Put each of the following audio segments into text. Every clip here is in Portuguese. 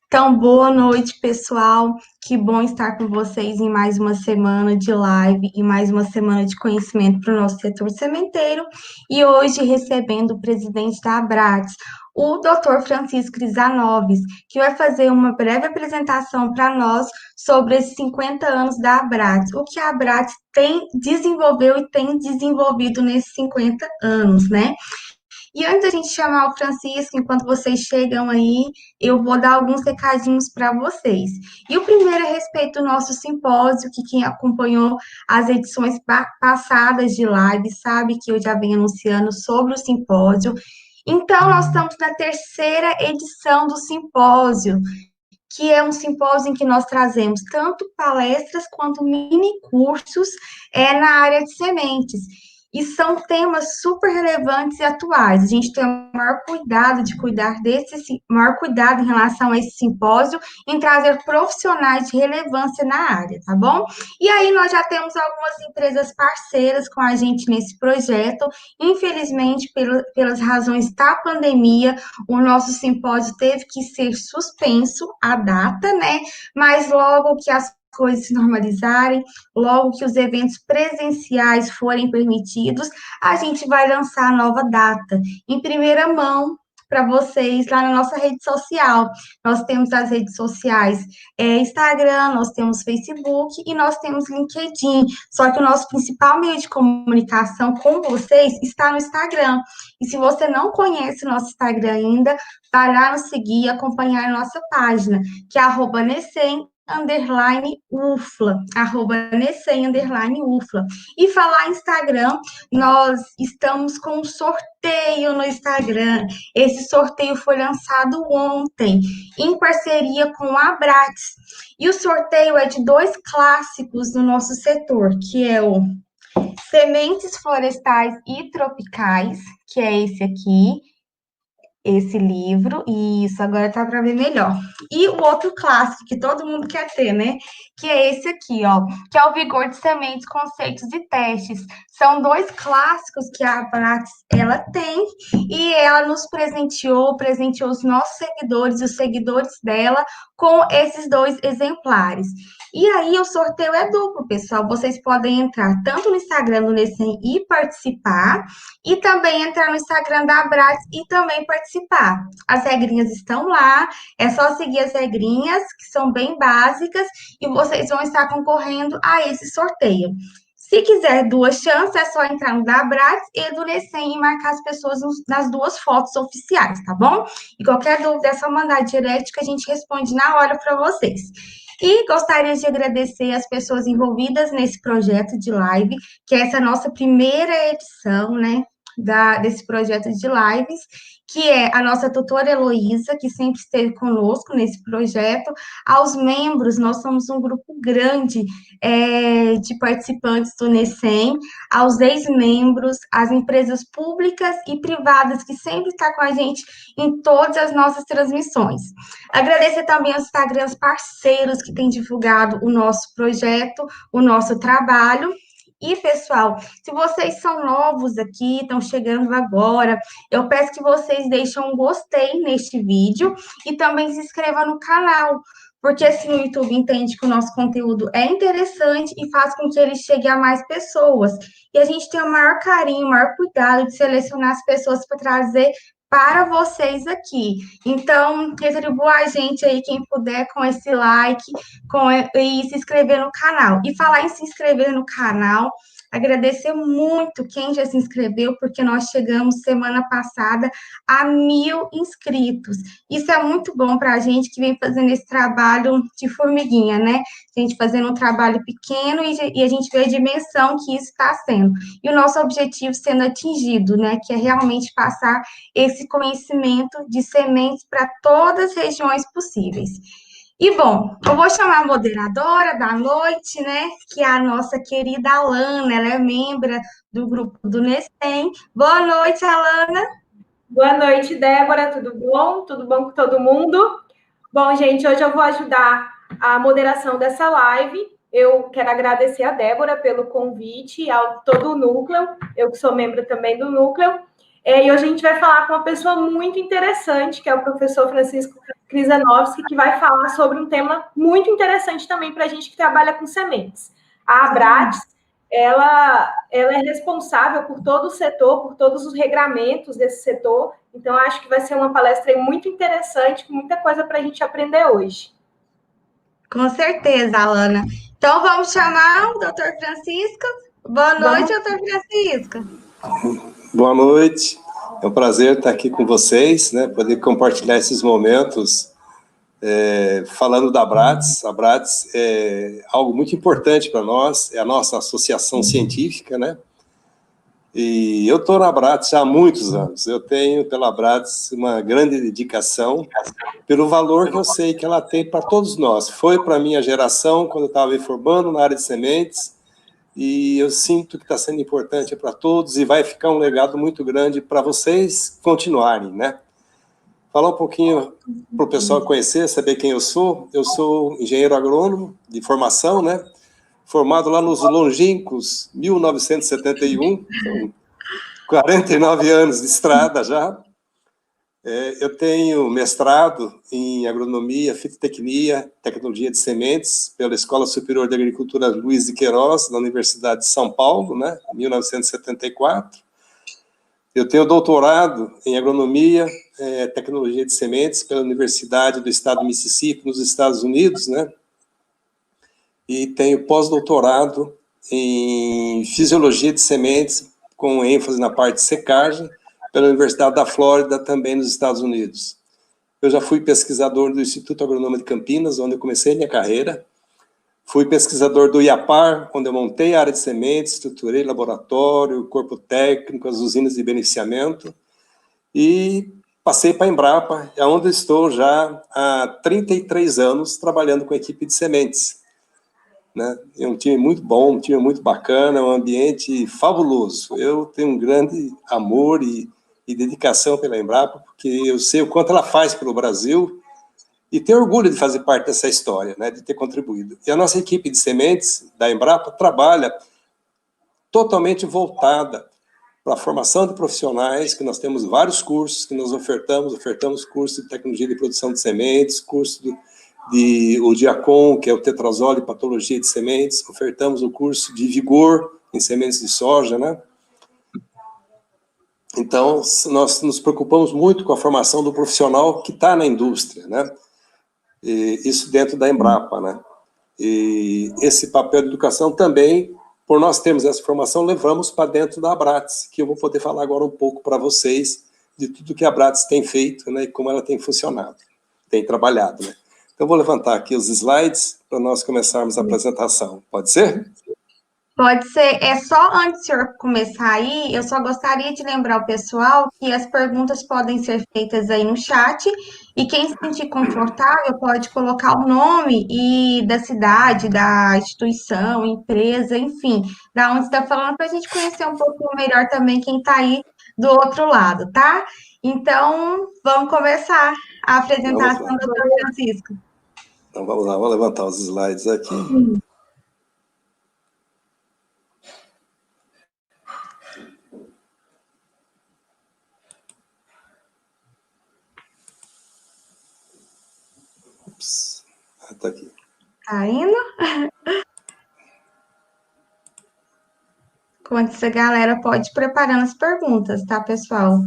Então, boa noite, pessoal. Que bom estar com vocês em mais uma semana de live e mais uma semana de conhecimento para o nosso setor sementeiro. E hoje recebendo o presidente da Abrates, o Dr. Francisco Crisanoves, que vai fazer uma breve apresentação para nós sobre esses 50 anos da Abrates, o que a Abrates desenvolveu e tem desenvolvido nesses 50 anos, né? E antes da gente chamar o Francisco, enquanto vocês chegam aí, eu vou dar alguns recadinhos para vocês. E o primeiro é a respeito do nosso simpósio, que quem acompanhou as edições passadas de live sabe que eu já venho anunciando sobre o simpósio. Então, nós estamos na terceira edição do simpósio, que é um simpósio em que nós trazemos tanto palestras quanto mini cursos na área de sementes. E são temas super relevantes e atuais. A gente tem o maior cuidado de cuidar maior cuidado em relação a esse simpósio, em trazer profissionais de relevância na área, tá bom? E aí nós já temos algumas empresas parceiras com a gente nesse projeto. Infelizmente, pelas razões da pandemia, o nosso simpósio teve que ser suspenso, a data, né? Mas logo que as coisas se normalizarem, logo que os eventos presenciais forem permitidos, a gente vai lançar a nova data em primeira mão para vocês lá na nossa rede social. Nós temos as redes sociais Instagram, nós temos Facebook e nós temos LinkedIn. Só que o nosso principal meio de comunicação com vocês está no Instagram. E se você não conhece o nosso Instagram ainda, vai lá nos seguir e acompanhar a nossa página, que é @necem_ufla, @necem_ufla. E falar Instagram, nós estamos com um sorteio no Instagram. Esse sorteio foi lançado ontem, em parceria com a Abrates. E o sorteio é de dois clássicos do nosso setor, que é o Sementes Florestais e Tropicais, que é esse livro, e isso agora tá para ver melhor. E o outro clássico que todo mundo quer ter, né? Que é esse aqui, ó, que é o Vigor de Sementes, Conceitos e Testes. São dois clássicos que a Abrates, ela tem, e ela nos presenteou os nossos seguidores, os seguidores dela, com esses dois exemplares. E aí o sorteio é duplo, pessoal. Vocês podem entrar tanto no Instagram do Necem e participar, e também entrar no Instagram da Abrates e também participar. As regrinhas estão lá, é só seguir as regrinhas, que são bem básicas, e vocês vão estar concorrendo a esse sorteio. Se quiser duas chances, é só entrar no da Abrates e do Necem e marcar as pessoas nas duas fotos oficiais, tá bom? E qualquer dúvida é só mandar direct que a gente responde na hora para vocês. E gostaria de agradecer as pessoas envolvidas nesse projeto de live, que é essa nossa primeira edição, né? Desse projeto de lives, que é a nossa tutora Heloísa, que sempre esteve conosco nesse projeto, aos membros, nós somos um grupo grande de participantes do Necem, aos ex-membros, às empresas públicas e privadas que sempre estão com a gente em todas as nossas transmissões. Agradecer também aos Instagrams parceiros que têm divulgado o nosso projeto, o nosso trabalho. E, pessoal, se vocês são novos aqui, estão chegando agora, eu peço que vocês deixem um gostei neste vídeo e também se inscrevam no canal, porque assim o YouTube entende que o nosso conteúdo é interessante e faz com que ele chegue a mais pessoas. E a gente tem o maior carinho, o maior cuidado de selecionar as pessoas para trazer para vocês aqui. Então, retribua a gente aí, quem puder, com esse like e se inscrever no canal. E falar em se inscrever no canal, agradecer muito quem já se inscreveu, porque nós chegamos semana passada a 1.000 inscritos. Isso é muito bom para a gente que vem fazendo esse trabalho de formiguinha, né? A gente fazendo um trabalho pequeno e a gente vê a dimensão que isso está sendo. E o nosso objetivo sendo atingido, né? Que é realmente passar esse conhecimento de sementes para todas as regiões possíveis. E, bom, eu vou chamar a moderadora da noite, né, que é a nossa querida Alana, ela é membro do grupo do Necem. Boa noite, Alana. Boa noite, Débora, tudo bom? Tudo bom com todo mundo? Bom, gente, hoje eu vou ajudar a moderação dessa live. Eu quero agradecer a Débora pelo convite, ao todo o núcleo, eu que sou membro também do núcleo. E hoje a gente vai falar com uma pessoa muito interessante, que é o professor Francisco Krizanovski, que vai falar sobre um tema muito interessante também para a gente que trabalha com sementes. A Abrates, ela é responsável por todo o setor, por todos os regramentos desse setor, então acho que vai ser uma palestra muito interessante, com muita coisa para a gente aprender hoje. Com certeza, Alana. Então, vamos chamar o doutor Francisco. Boa noite, doutor Francisco. Boa noite. É um prazer estar aqui com vocês, né? Poder compartilhar esses momentos falando da Abrates. A Abrates é algo muito importante para nós, é a nossa associação científica, né? E eu estou na Abrates já há muitos anos. Eu tenho pela Abrates uma grande dedicação pelo valor que eu sei que ela tem para todos nós. Foi para a minha geração, quando eu estava me formando na área de sementes, e eu sinto que está sendo importante para todos e vai ficar um legado muito grande para vocês continuarem, né? Falar um pouquinho para o pessoal conhecer, saber quem eu sou. Eu sou engenheiro agrônomo de formação, né? Formado lá nos longínquos 1971, então 49 anos de estrada já. Eu tenho mestrado em agronomia, fitotecnia, tecnologia de sementes, pela Escola Superior de Agricultura Luiz de Queiroz, na Universidade de São Paulo, né, em 1974. Eu tenho doutorado em agronomia, tecnologia de sementes, pela Universidade do Estado do Mississippi, nos Estados Unidos, né, e tenho pós-doutorado em fisiologia de sementes, com ênfase na parte de secagem, pela Universidade da Flórida, também nos Estados Unidos. Eu já fui pesquisador do Instituto Agronômico de Campinas, onde eu comecei minha carreira. Fui pesquisador do IAPAR, onde eu montei a área de sementes, estruturei laboratório, corpo técnico, as usinas de beneficiamento. E passei para a Embrapa, onde estou já há 33 anos trabalhando com a equipe de sementes. Né? É um time muito bom, um time muito bacana, um ambiente fabuloso. Eu tenho um grande amor e dedicação pela Embrapa, porque eu sei o quanto ela faz pelo Brasil e tenho orgulho de fazer parte dessa história, né, de ter contribuído. E a nossa equipe de sementes da Embrapa trabalha totalmente voltada para a formação de profissionais, que nós temos vários cursos que nós ofertamos curso de tecnologia de produção de sementes, curso o Diacon, que é o tetrazole e patologia de sementes, ofertamos o curso de vigor em sementes de soja, né? Então, nós nos preocupamos muito com a formação do profissional que está na indústria, né? E isso dentro da Embrapa, né? E esse papel de educação também, por nós termos essa formação, levamos para dentro da Abrates, que eu vou poder falar agora um pouco para vocês de tudo que a Abrates tem feito, né? E como ela tem funcionado, tem trabalhado, né? Então, vou levantar aqui os slides para nós começarmos a apresentação. Pode ser? Pode ser. É só antes do senhor começar aí, eu só gostaria de lembrar o pessoal que as perguntas podem ser feitas aí no chat e quem se sentir confortável pode colocar o nome e da cidade, da instituição, empresa, enfim, da onde está falando, para a gente conhecer um pouco melhor também quem está aí do outro lado, tá? Então, vamos começar a apresentação do Dr. Francisco. Então, vamos lá, vou levantar os slides aqui. Tá aqui. Tá indo? Enquanto essa galera pode ir preparando as perguntas, tá, pessoal?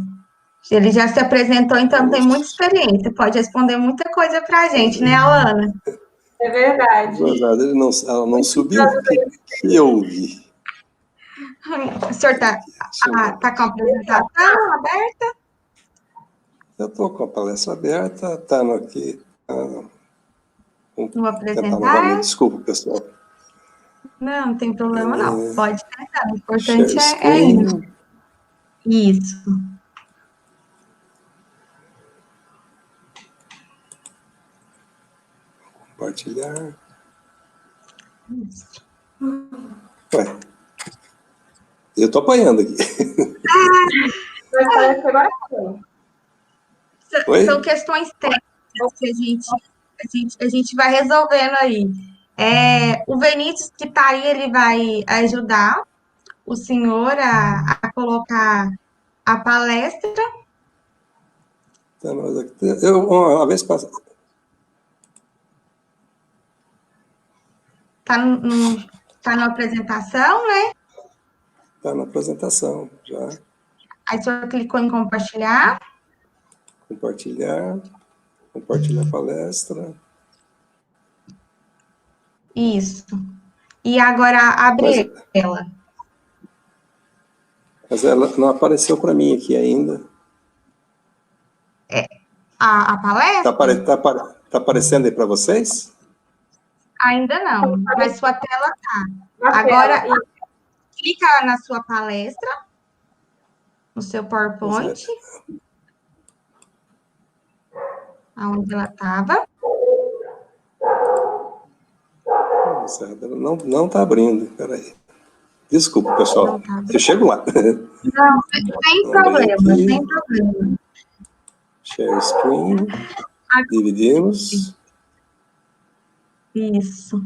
Ele já se apresentou, então tem muita experiência, pode responder muita coisa pra gente, né, Alana? É verdade. Ela não subiu? O que eu vi? O senhor tá com a apresentação aberta? Eu estou com a palestra aberta, está aqui. Vou apresentar. Desculpa, pessoal. Não tem problema, não. Pode tentar. O importante é isso. Isso. Compartilhar. Ué, eu estou apanhando aqui. São questões técnicas que a gente vai resolvendo aí. O Vinícius, que está aí, ele vai ajudar o senhor a colocar a palestra. Uma vez passada. Tá na apresentação, né? Está na apresentação, já. Aí o senhor clicou em compartilhar. Compartilhar a palestra. Isso. E agora abre ela. Mas ela não apareceu para mim aqui ainda. A palestra? Tá aparecendo aí para vocês? Ainda não, mas sua tela tá. Na Agora, tela. clica na sua palestra, no seu PowerPoint, aonde ela estava. Não está abrindo, peraí. Desculpa, pessoal. Eu chego lá. Não, sem problema, sem problema. Share screen. Dividimos. Isso.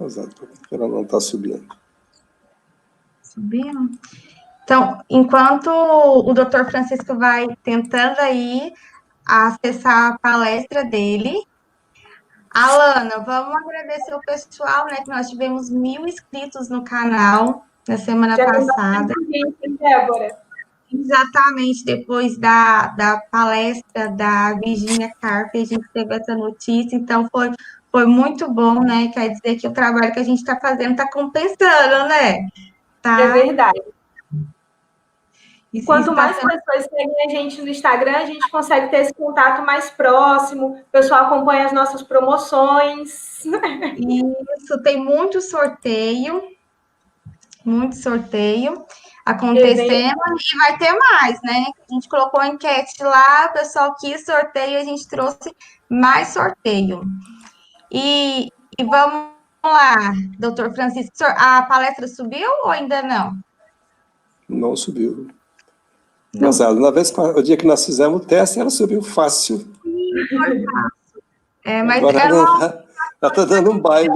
Exato, ela não está subindo. Subindo? Então, enquanto o doutor Francisco vai tentando aí acessar a palestra dele, Alana, vamos agradecer o pessoal, né? Que nós tivemos 1000 inscritos no canal na semana passada. Débora. Exatamente depois da palestra da Virginia Carpe, a gente teve essa notícia, então foi muito bom, né? Quer dizer que o trabalho que a gente está fazendo está compensando, né? Tá? É verdade. Isso Quanto mais sendo... pessoas seguem a gente no Instagram, a gente consegue ter esse contato mais próximo, o pessoal acompanha as nossas promoções. Isso, tem muito sorteio acontecendo e vai ter mais, né? A gente colocou a enquete lá, o pessoal quis sorteio, a gente trouxe mais sorteio. E vamos lá, doutor Francisco, a palestra subiu ou ainda não? Não subiu. Mas o dia que nós fizemos o teste, ela subiu fácil. Foi fácil. Mas agora ela está dando um baile.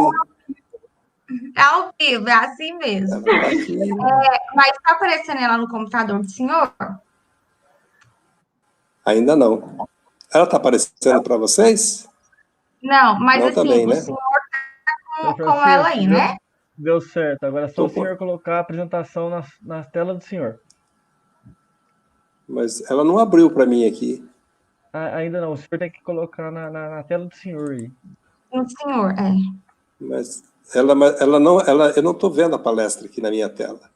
Ao vivo, é assim mesmo. Mas está aparecendo ela no computador do senhor? Ainda não. Ela está aparecendo para vocês? Não, mas não assim, também, né? O senhor está com ela aí, né? Deu certo. Agora é só o senhor colocar a apresentação na tela do senhor. Mas ela não abriu para mim aqui. Ainda não. O senhor tem que colocar na tela do senhor aí. No senhor, Mas eu não estou vendo a palestra aqui na minha tela.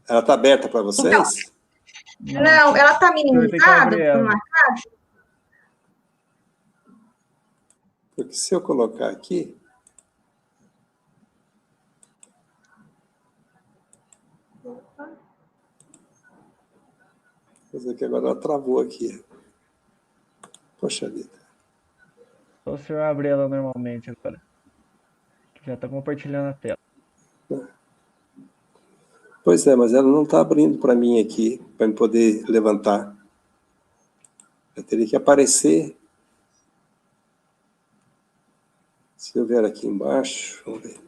Ela está aberta para vocês? Então, não, ela está minimizada por uma casa? Porque se eu colocar aqui... Mas aqui agora ela travou aqui. Poxa vida. Só o senhor abrir ela normalmente agora. Já está compartilhando a tela. Pois é, mas ela não está abrindo para mim aqui, para eu poder levantar. Eu teria que aparecer. Se eu ver aqui embaixo, vamos ver.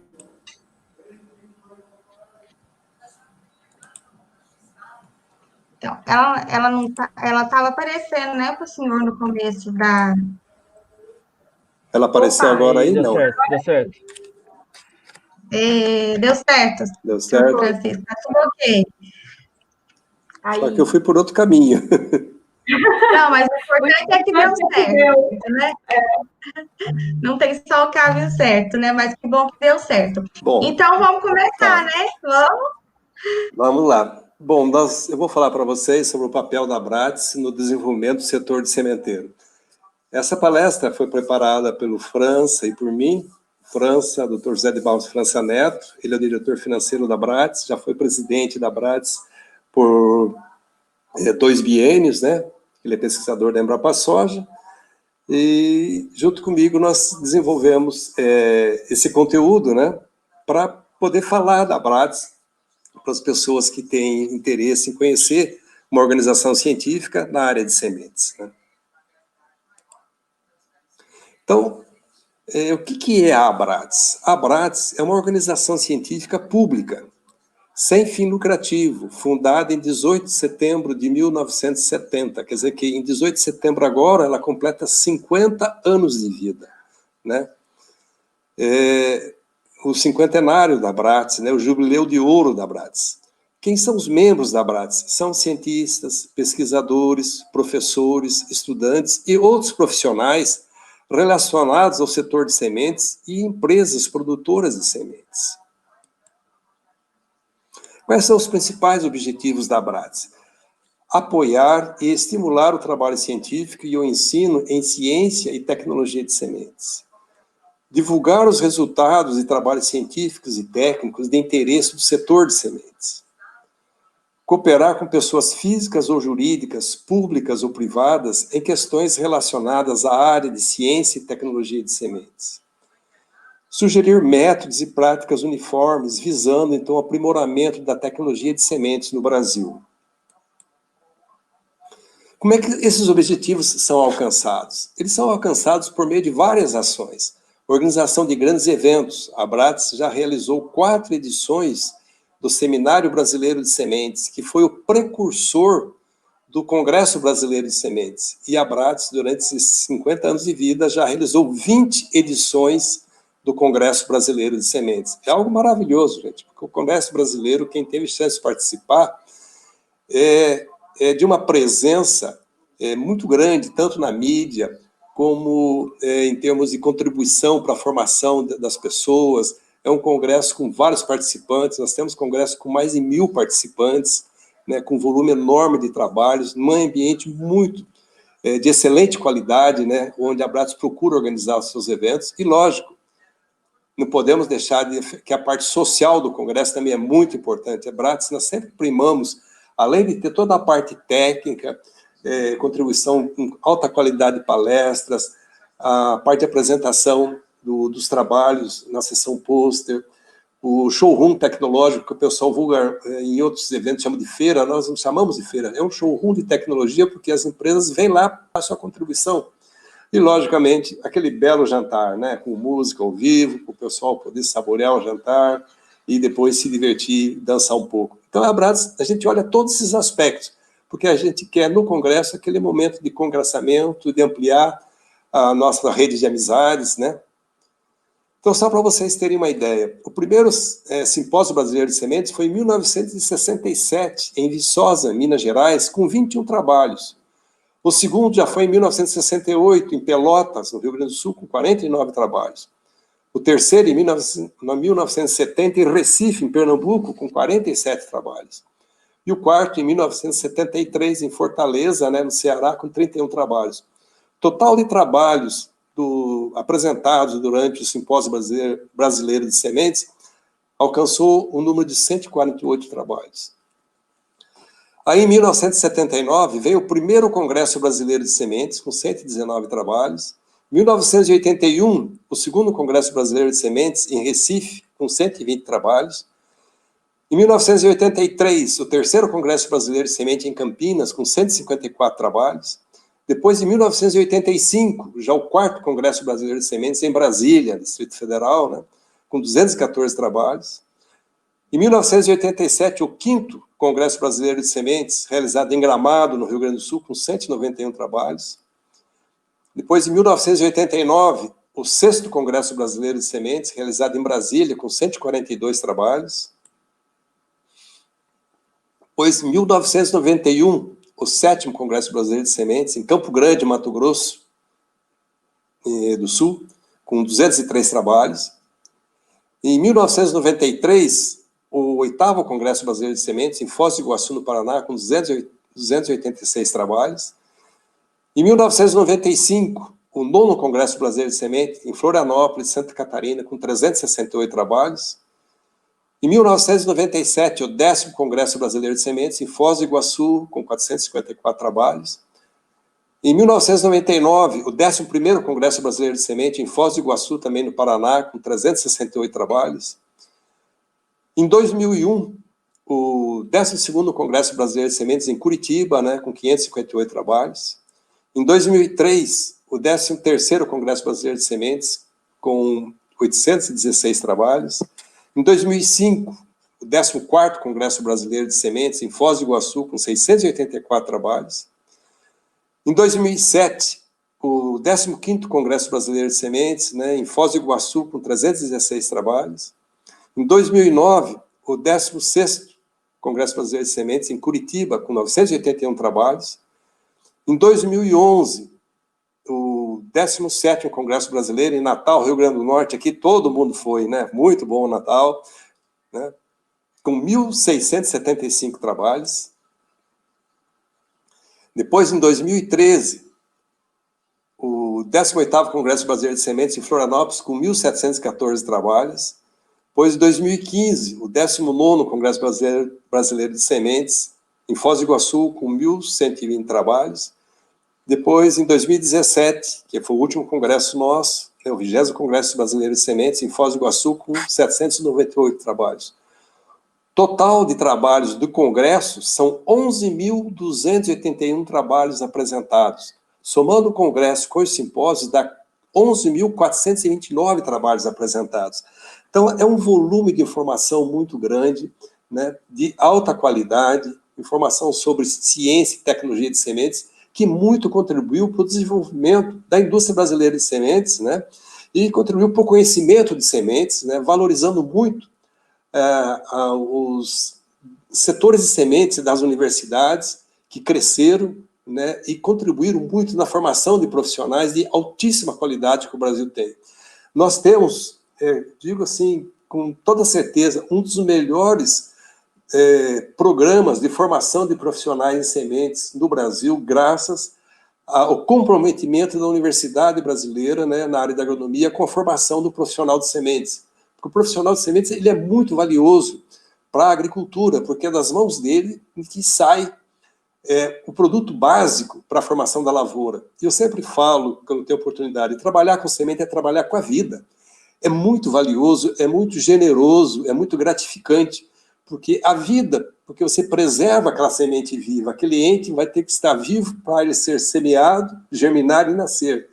Então, ela não tá, ela estava aparecendo, né, para o senhor no começo da... Ela apareceu agora aí? Deu Não. certo, deu certo. Deu certo. Deu certo. Francisco, tá tudo ok. Só que eu fui por outro caminho. Não, mas o importante é que deu certo, né? Não tem só o caminho certo, né? Mas que bom que deu certo. Bom, então, vamos começar, né? Vamos lá. Bom, eu vou falar para vocês sobre o papel da Abrats no desenvolvimento do setor de sementeiro. Essa palestra foi preparada pelo França e por mim. França, Dr. José de Barros França Neto, ele é o diretor financeiro da Abrats, já foi presidente da Abrats por 2 biênios, né? Ele é pesquisador da Embrapa Soja, e junto comigo nós desenvolvemos esse conteúdo, né? Para poder falar da Abrats para as pessoas que têm interesse em conhecer uma organização científica na área de sementes, né? Então, o que é a Abrades? A Abrades é uma organização científica pública, sem fim lucrativo, fundada em 18 de setembro de 1970. Quer dizer que em 18 de setembro agora ela completa 50 anos de vida, né? O cinquentenário da Abrades, né? O jubileu de ouro da Abrades. Quem são os membros da Abrades? São cientistas, pesquisadores, professores, estudantes e outros profissionais relacionados ao setor de sementes e empresas produtoras de sementes. Quais são os principais objetivos da Abrades? Apoiar e estimular o trabalho científico e o ensino em ciência e tecnologia de sementes. Divulgar os resultados de trabalhos científicos e técnicos de interesse do setor de sementes. Cooperar com pessoas físicas ou jurídicas, públicas ou privadas, em questões relacionadas à área de ciência e tecnologia de sementes. Sugerir métodos e práticas uniformes, visando, então, o aprimoramento da tecnologia de sementes no Brasil. Como é que esses objetivos são alcançados? Eles são alcançados por meio de várias ações. Organização de grandes eventos. A Abrades já realizou 4 edições do Seminário Brasileiro de Sementes, que foi o precursor do Congresso Brasileiro de Sementes. E a Abrades, durante esses 50 anos de vida, já realizou 20 edições do Congresso Brasileiro de Sementes. É algo maravilhoso, gente, porque o Congresso Brasileiro, quem teve chance de participar, é de uma presença muito grande, tanto na mídia, como em termos de contribuição para a formação das pessoas. É um congresso com vários participantes, nós temos congresso com mais de 1000 participantes, né, com volume enorme de trabalhos, num ambiente muito de excelente qualidade, né, onde a Abrades procura organizar os seus eventos, e lógico, não podemos deixar que a parte social do congresso também é muito importante. A Abrades, nós sempre primamos, além de ter toda a parte técnica, contribuição com alta qualidade de palestras, a parte de apresentação dos trabalhos na sessão pôster, o showroom tecnológico, que o pessoal vulgar em outros eventos chama de feira, nós não chamamos de feira, é um showroom de tecnologia, porque as empresas vêm lá para a sua contribuição. E, logicamente, aquele belo jantar, né, com música ao vivo, para o pessoal poder saborear o jantar e depois se divertir, dançar um pouco. Então, a Abrades, a gente olha todos esses aspectos, porque a gente quer, no congresso, aquele momento de congressamento, de ampliar a nossa rede de amizades, né? Então, só para vocês terem uma ideia, o primeiro Simpósio Brasileiro de Sementes foi em 1967, em Viçosa, Minas Gerais, com 21 trabalhos. O segundo já foi em 1968, em Pelotas, no Rio Grande do Sul, com 49 trabalhos. O terceiro, em 1970, em Recife, em Pernambuco, com 47 trabalhos. E o quarto, em 1973, em Fortaleza, né, no Ceará, com 31 trabalhos. Total de trabalhos apresentados durante o Simpósio Brasileiro de Sementes alcançou o número de 148 trabalhos. Aí, em 1979, veio o primeiro Congresso Brasileiro de Sementes, com 119 trabalhos. Em 1981, o segundo Congresso Brasileiro de Sementes, em Recife, com 120 trabalhos. Em 1983, o terceiro Congresso Brasileiro de Semente, em Campinas, com 154 trabalhos. Depois, em 1985, já o quarto Congresso Brasileiro de Sementes, em Brasília, Distrito Federal, né, com 214 trabalhos. Em 1987, o quinto Congresso Brasileiro de Sementes, realizado em Gramado, no Rio Grande do Sul, com 191 trabalhos. Depois, em 1989, o sexto Congresso Brasileiro de Sementes, realizado em Brasília, com 142 trabalhos. Depois, em 1991, o sétimo Congresso Brasileiro de Sementes, em Campo Grande, Mato Grosso do Sul, com 203 trabalhos. Em 1993, o oitavo Congresso Brasileiro de Sementes, em Foz do Iguaçu, no Paraná, com 286 trabalhos. Em 1995, o nono Congresso Brasileiro de Sementes, em Florianópolis, Santa Catarina, com 368 trabalhos. Em 1997, o 10º Congresso Brasileiro de Sementes, em Foz do Iguaçu, com 454 trabalhos. Em 1999, o 11º Congresso Brasileiro de Semente, em Foz do Iguaçu, também no Paraná, com 368 trabalhos. Em 2001, o 12º Congresso Brasileiro de Sementes, em Curitiba, né, com 558 trabalhos. Em 2003, o 13º Congresso Brasileiro de Sementes, com 816 trabalhos. Em 2005, o 14º Congresso Brasileiro de Sementes, em Foz do Iguaçu, com 684 trabalhos. Em 2007, o 15º Congresso Brasileiro de Sementes, né, em Foz do Iguaçu, com 316 trabalhos. Em 2009, o 16º Congresso Brasileiro de Sementes, em Curitiba, com 981 trabalhos. Em 2011, o 17º Congresso Brasileiro, em Natal, Rio Grande do Norte, aqui todo mundo foi, né? Muito bom o Natal, né? Com 1.675 trabalhos. Depois, em 2013, o 18º Congresso Brasileiro de Sementes, em Florianópolis, com 1.714 trabalhos. Depois, em 2015, o 19º Congresso Brasileiro de Sementes, em Foz do Iguaçu, com 1.120 trabalhos. Depois, em 2017, que foi o último congresso nosso, o 20º Congresso Brasileiro de Sementes, em Foz do Iguaçu, com 798 trabalhos. Total de trabalhos do congresso são 11.281 trabalhos apresentados. Somando o congresso com os simpósios, dá 11.429 trabalhos apresentados. Então, é um volume de informação muito grande, né, de alta qualidade, informação sobre ciência e tecnologia de sementes, que muito contribuiu para o desenvolvimento da indústria brasileira de sementes, né, e contribuiu para o conhecimento de sementes, né, valorizando muito os setores de sementes das universidades, que cresceram, né, e contribuíram muito na formação de profissionais de altíssima qualidade que o Brasil tem. Nós temos, digo assim, com toda certeza, um dos melhores programas de formação de profissionais em sementes no Brasil, graças ao comprometimento da universidade brasileira, né, na área da agronomia, com a formação do profissional de sementes. Porque o profissional de sementes ele é muito valioso para a agricultura, porque é das mãos dele que sai o produto básico para a formação da lavoura. E eu sempre falo, quando tenho oportunidade, trabalhar com semente é trabalhar com a vida. É muito valioso, é muito generoso, é muito gratificante, porque a vida, porque você preserva aquela semente viva, aquele ente vai ter que estar vivo para ele ser semeado, germinar e nascer.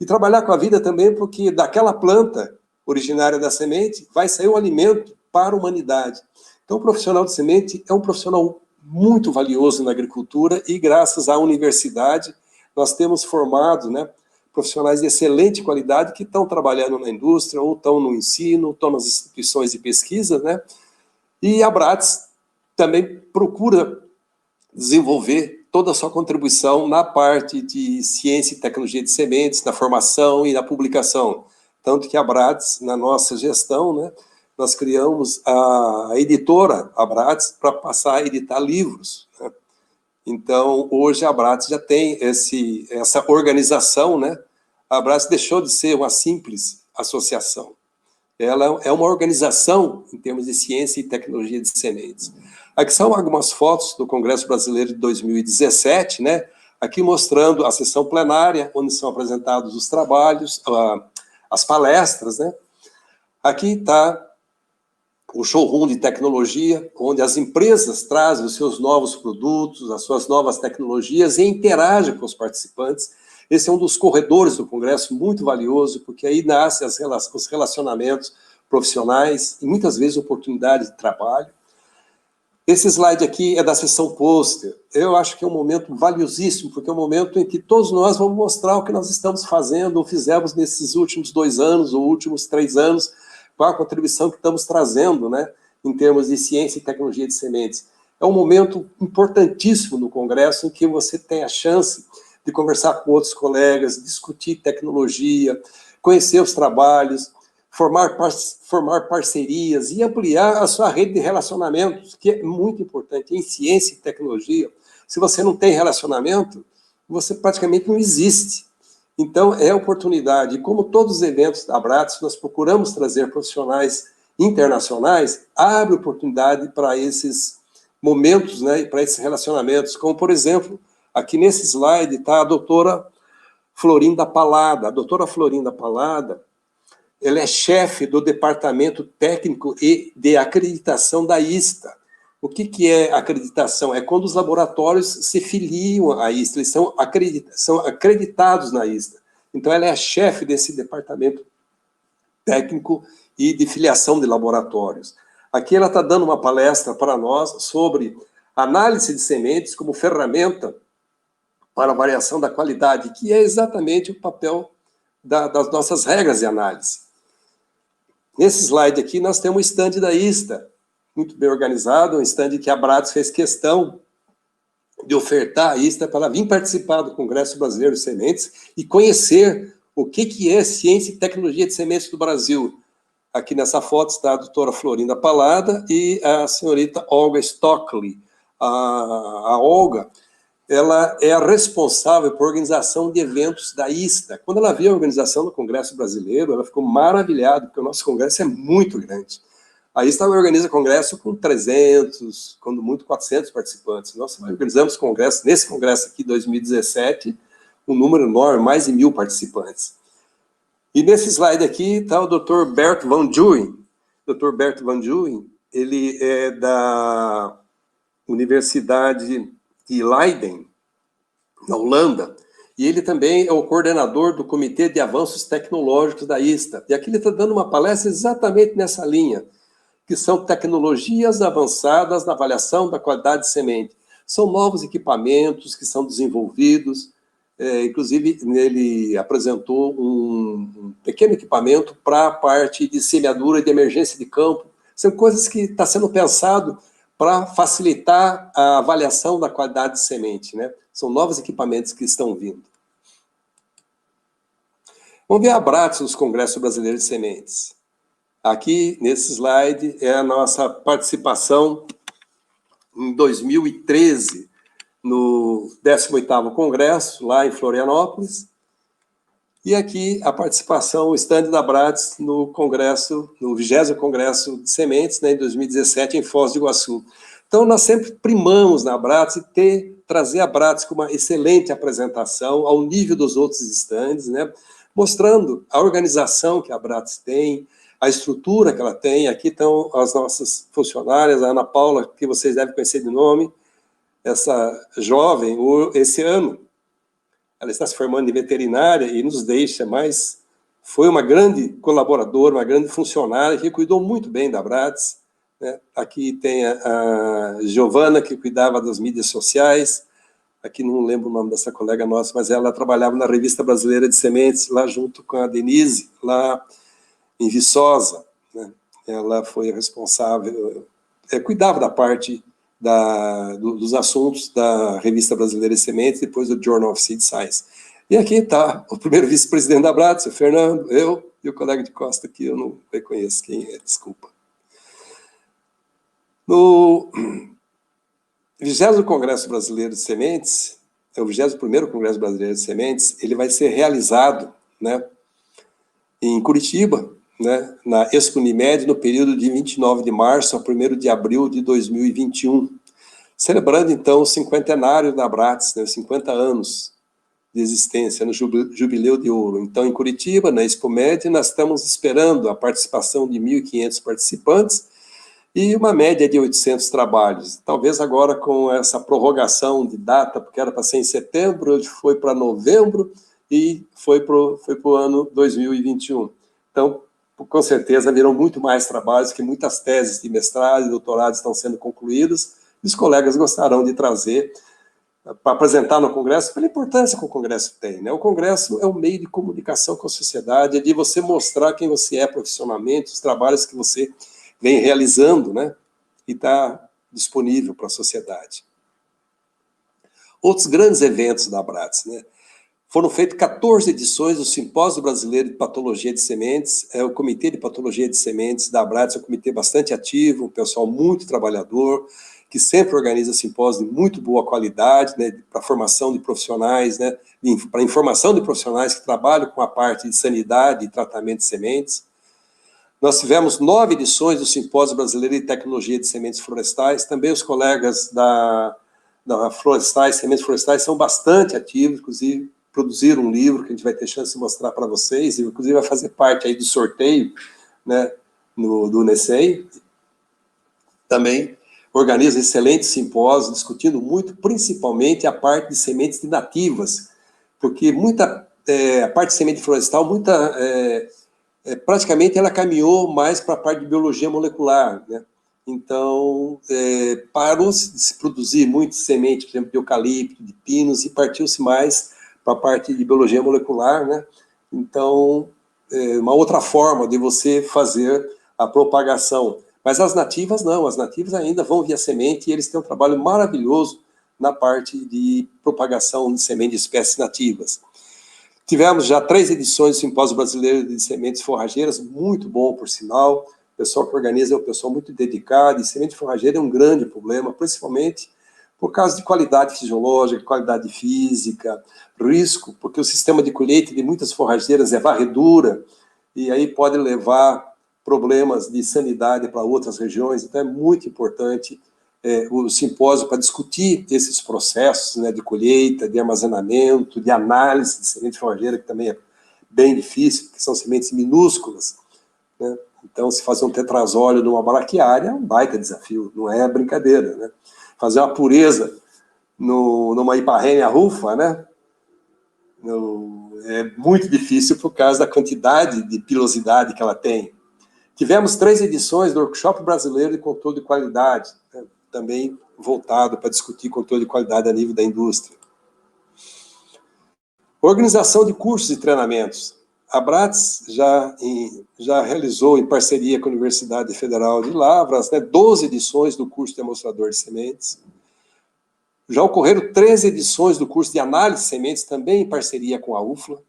E trabalhar com a vida também porque daquela planta originária da semente vai sair um alimento para a humanidade. Então o profissional de semente é um profissional muito valioso na agricultura e graças à universidade nós temos formado, né, profissionais de excelente qualidade que estão trabalhando na indústria, ou estão no ensino, ou estão nas instituições de pesquisa, né? E a Abrats também procura desenvolver toda a sua contribuição na parte de ciência e tecnologia de sementes, na formação e na publicação. Tanto que a Abrats, na nossa gestão, né, nós criamos a editora Abrats para passar a editar livros, né? Então, hoje a Abrats já tem essa organização, né? A Abrats deixou de ser uma simples associação. Ela é uma organização em termos de ciência e tecnologia de sementes. Aqui são algumas fotos do Congresso Brasileiro de 2017, né? Aqui mostrando a sessão plenária, onde são apresentados os trabalhos, as palestras, né? Aqui está o showroom de tecnologia, onde as empresas trazem os seus novos produtos, as suas novas tecnologias e interagem com os participantes. Esse é um dos corredores do Congresso muito valioso, porque aí nascem os relacionamentos profissionais e muitas vezes oportunidades de trabalho. Esse slide aqui é da sessão pôster. Eu acho que é um momento valiosíssimo, porque é um momento em que todos nós vamos mostrar o que nós estamos fazendo ou fizemos nesses últimos 2 anos ou últimos 3 anos, qual a contribuição que estamos trazendo, né, em termos de ciência e tecnologia de sementes. É um momento importantíssimo no Congresso em que você tem a chance de conversar com outros colegas, discutir tecnologia, conhecer os trabalhos, formar parcerias e ampliar a sua rede de relacionamentos, que é muito importante em ciência e tecnologia. Se você não tem relacionamento, você praticamente não existe. Então, é oportunidade. E como todos os eventos da Abrats, nós procuramos trazer profissionais internacionais, abre oportunidade para esses momentos, né, e para esses relacionamentos, como, por exemplo, aqui nesse slide está a doutora Florinda Palada. A doutora Florinda Palada, ela é chefe do Departamento Técnico e de Acreditação da ISTA. O que é acreditação? É quando os laboratórios se filiam à ISTA, eles são acreditados na ISTA. Então, ela é a chefe desse departamento técnico e de filiação de laboratórios. Aqui ela está dando uma palestra para nós sobre análise de sementes como ferramenta para a variação da qualidade, que é exatamente o papel das nossas regras de análise. Nesse slide aqui, nós temos o stand da ISTA, muito bem organizado, um stand que a Abrades fez questão de ofertar a ISTA para ela vir participar do Congresso Brasileiro de Sementes e conhecer o que é ciência e tecnologia de sementes do Brasil. Aqui nessa foto está a doutora Florinda Palada e a senhorita Olga Stockley. A Olga, ela é a responsável por organização de eventos da ISTA. Quando ela viu a organização do Congresso Brasileiro, ela ficou maravilhada, porque o nosso congresso é muito grande. A ISTA organiza congresso com 300, quando muito 400 participantes. Nós organizamos congresso, nesse congresso aqui, 2017, um número enorme, mais de 1000 participantes. E nesse slide aqui está o Dr. Bert van Duyn. Dr. Bert van Duyn, ele é da Universidade de Leiden, na Holanda, e ele também é o coordenador do Comitê de Avanços Tecnológicos da ISTA. E aqui ele está dando uma palestra exatamente nessa linha, que são tecnologias avançadas na avaliação da qualidade de semente. São novos equipamentos que são desenvolvidos, inclusive ele apresentou um pequeno equipamento para a parte de semeadura e de emergência de campo. São coisas que estão sendo pensado para facilitar a avaliação da qualidade de semente, né? São novos equipamentos que estão vindo. Vamos ver a Abrades nos Congressos Brasileiros de Sementes. Aqui, nesse slide, é a nossa participação em 2013, no 18º Congresso, lá em Florianópolis. E aqui a participação, o stand da Abrades no Congresso, no 20º Congresso de Sementes, né, em 2017, em Foz do Iguaçu. Então, nós sempre primamos na Abrades trazer a Abrades com uma excelente apresentação ao nível dos outros stands, né, mostrando a organização que a Abrades tem, a estrutura que ela tem. Aqui estão as nossas funcionárias, a Ana Paula, que vocês devem conhecer de nome, essa jovem, esse ano, ela está se formando em veterinária e nos deixa, mas foi uma grande colaboradora, uma grande funcionária que cuidou muito bem da Abrades, né? Aqui tem a Giovana, que cuidava das mídias sociais. Aqui não lembro o nome dessa colega nossa, mas ela trabalhava na Revista Brasileira de Sementes, lá junto com a Denise, lá em Viçosa, né? Ela foi responsável, cuidava da parte dos assuntos da Revista Brasileira de Sementes, depois do Journal of Seed Science. E aqui está o primeiro vice-presidente da Abrades, o Fernando, eu e o colega de Costa aqui, eu não reconheço quem é, desculpa. No 20º Congresso Brasileiro de Sementes, é o 21º Congresso Brasileiro de Sementes, ele vai ser realizado, né, em Curitiba, né, na Expo Unimed, no período de 29 de março a 1º de abril de 2021, celebrando, então, o cinquentenário da Abrades, né, 50 anos de existência, no Jubileu de Ouro. Então, em Curitiba, na Expo Med, nós estamos esperando a participação de 1.500 participantes e uma média de 800 trabalhos. Talvez agora, com essa prorrogação de data, porque era para ser em setembro, hoje foi para novembro e foi para o ano 2021. Então, com certeza, virão muito mais trabalhos, que muitas teses de mestrado e doutorado estão sendo concluídas, e os colegas gostarão de trazer para apresentar no Congresso, pela importância que o Congresso tem, né? O Congresso é um meio de comunicação com a sociedade, é de você mostrar quem você é profissionalmente, os trabalhos que você vem realizando, né? E está disponível para a sociedade. Outros grandes eventos da Abrades, né? Foram feitas 14 edições do Simpósio Brasileiro de Patologia de Sementes. O Comitê de Patologia de Sementes da Abrades é um comitê bastante ativo, um pessoal muito trabalhador, que sempre organiza simpósios de muito boa qualidade, né, para formação de profissionais, né, para informação de profissionais que trabalham com a parte de sanidade e tratamento de sementes. Nós tivemos 9 edições do Simpósio Brasileiro de Tecnologia de Sementes Florestais. Também os colegas da Florestais, Sementes Florestais, são bastante ativos, inclusive produziram um livro que a gente vai ter chance de mostrar para vocês, e inclusive vai fazer parte aí do sorteio, né, do NECEI. Também organiza excelentes simpósios, discutindo muito, principalmente a parte de sementes nativas, porque muita a parte de semente florestal, praticamente ela caminhou mais para a parte de biologia molecular, né? Então, parou-se de se produzir muito semente, por exemplo, de eucalipto, de pinos, e partiu-se mais para a parte de biologia molecular, né? Então, uma outra forma de você fazer a propagação. Mas as nativas não, as nativas ainda vão via semente e eles têm um trabalho maravilhoso na parte de propagação de semente de espécies nativas. Tivemos já 3 edições do Simpósio Brasileiro de Sementes Forrageiras, muito bom, por sinal. O pessoal que organiza é um pessoal muito dedicado, e semente forrageira é um grande problema, principalmente por causa de qualidade fisiológica, qualidade física, risco, porque o sistema de colheita de muitas forrageiras é varredura, e aí pode levar problemas de sanidade para outras regiões. Então é muito importante o simpósio para discutir esses processos, né, de colheita, de armazenamento, de análise de semente forrageira, que também é bem difícil, porque são sementes minúsculas, né? Então, se fazer um tetrazóleo numa braquiária é um baita desafio, não é brincadeira, né? Fazer uma pureza numa Iparrhenia rufa, né? É muito difícil por causa da quantidade de pilosidade que ela tem. Tivemos 3 edições do Workshop Brasileiro de Controle de Qualidade, né? Também voltado para discutir controle de qualidade a nível da indústria. Organização de cursos e treinamentos. A Abrates já realizou, em parceria com a Universidade Federal de Lavras, 12 edições do curso de demonstrador de sementes. Já ocorreram 13 edições do curso de análise de sementes, também em parceria com a UFLA.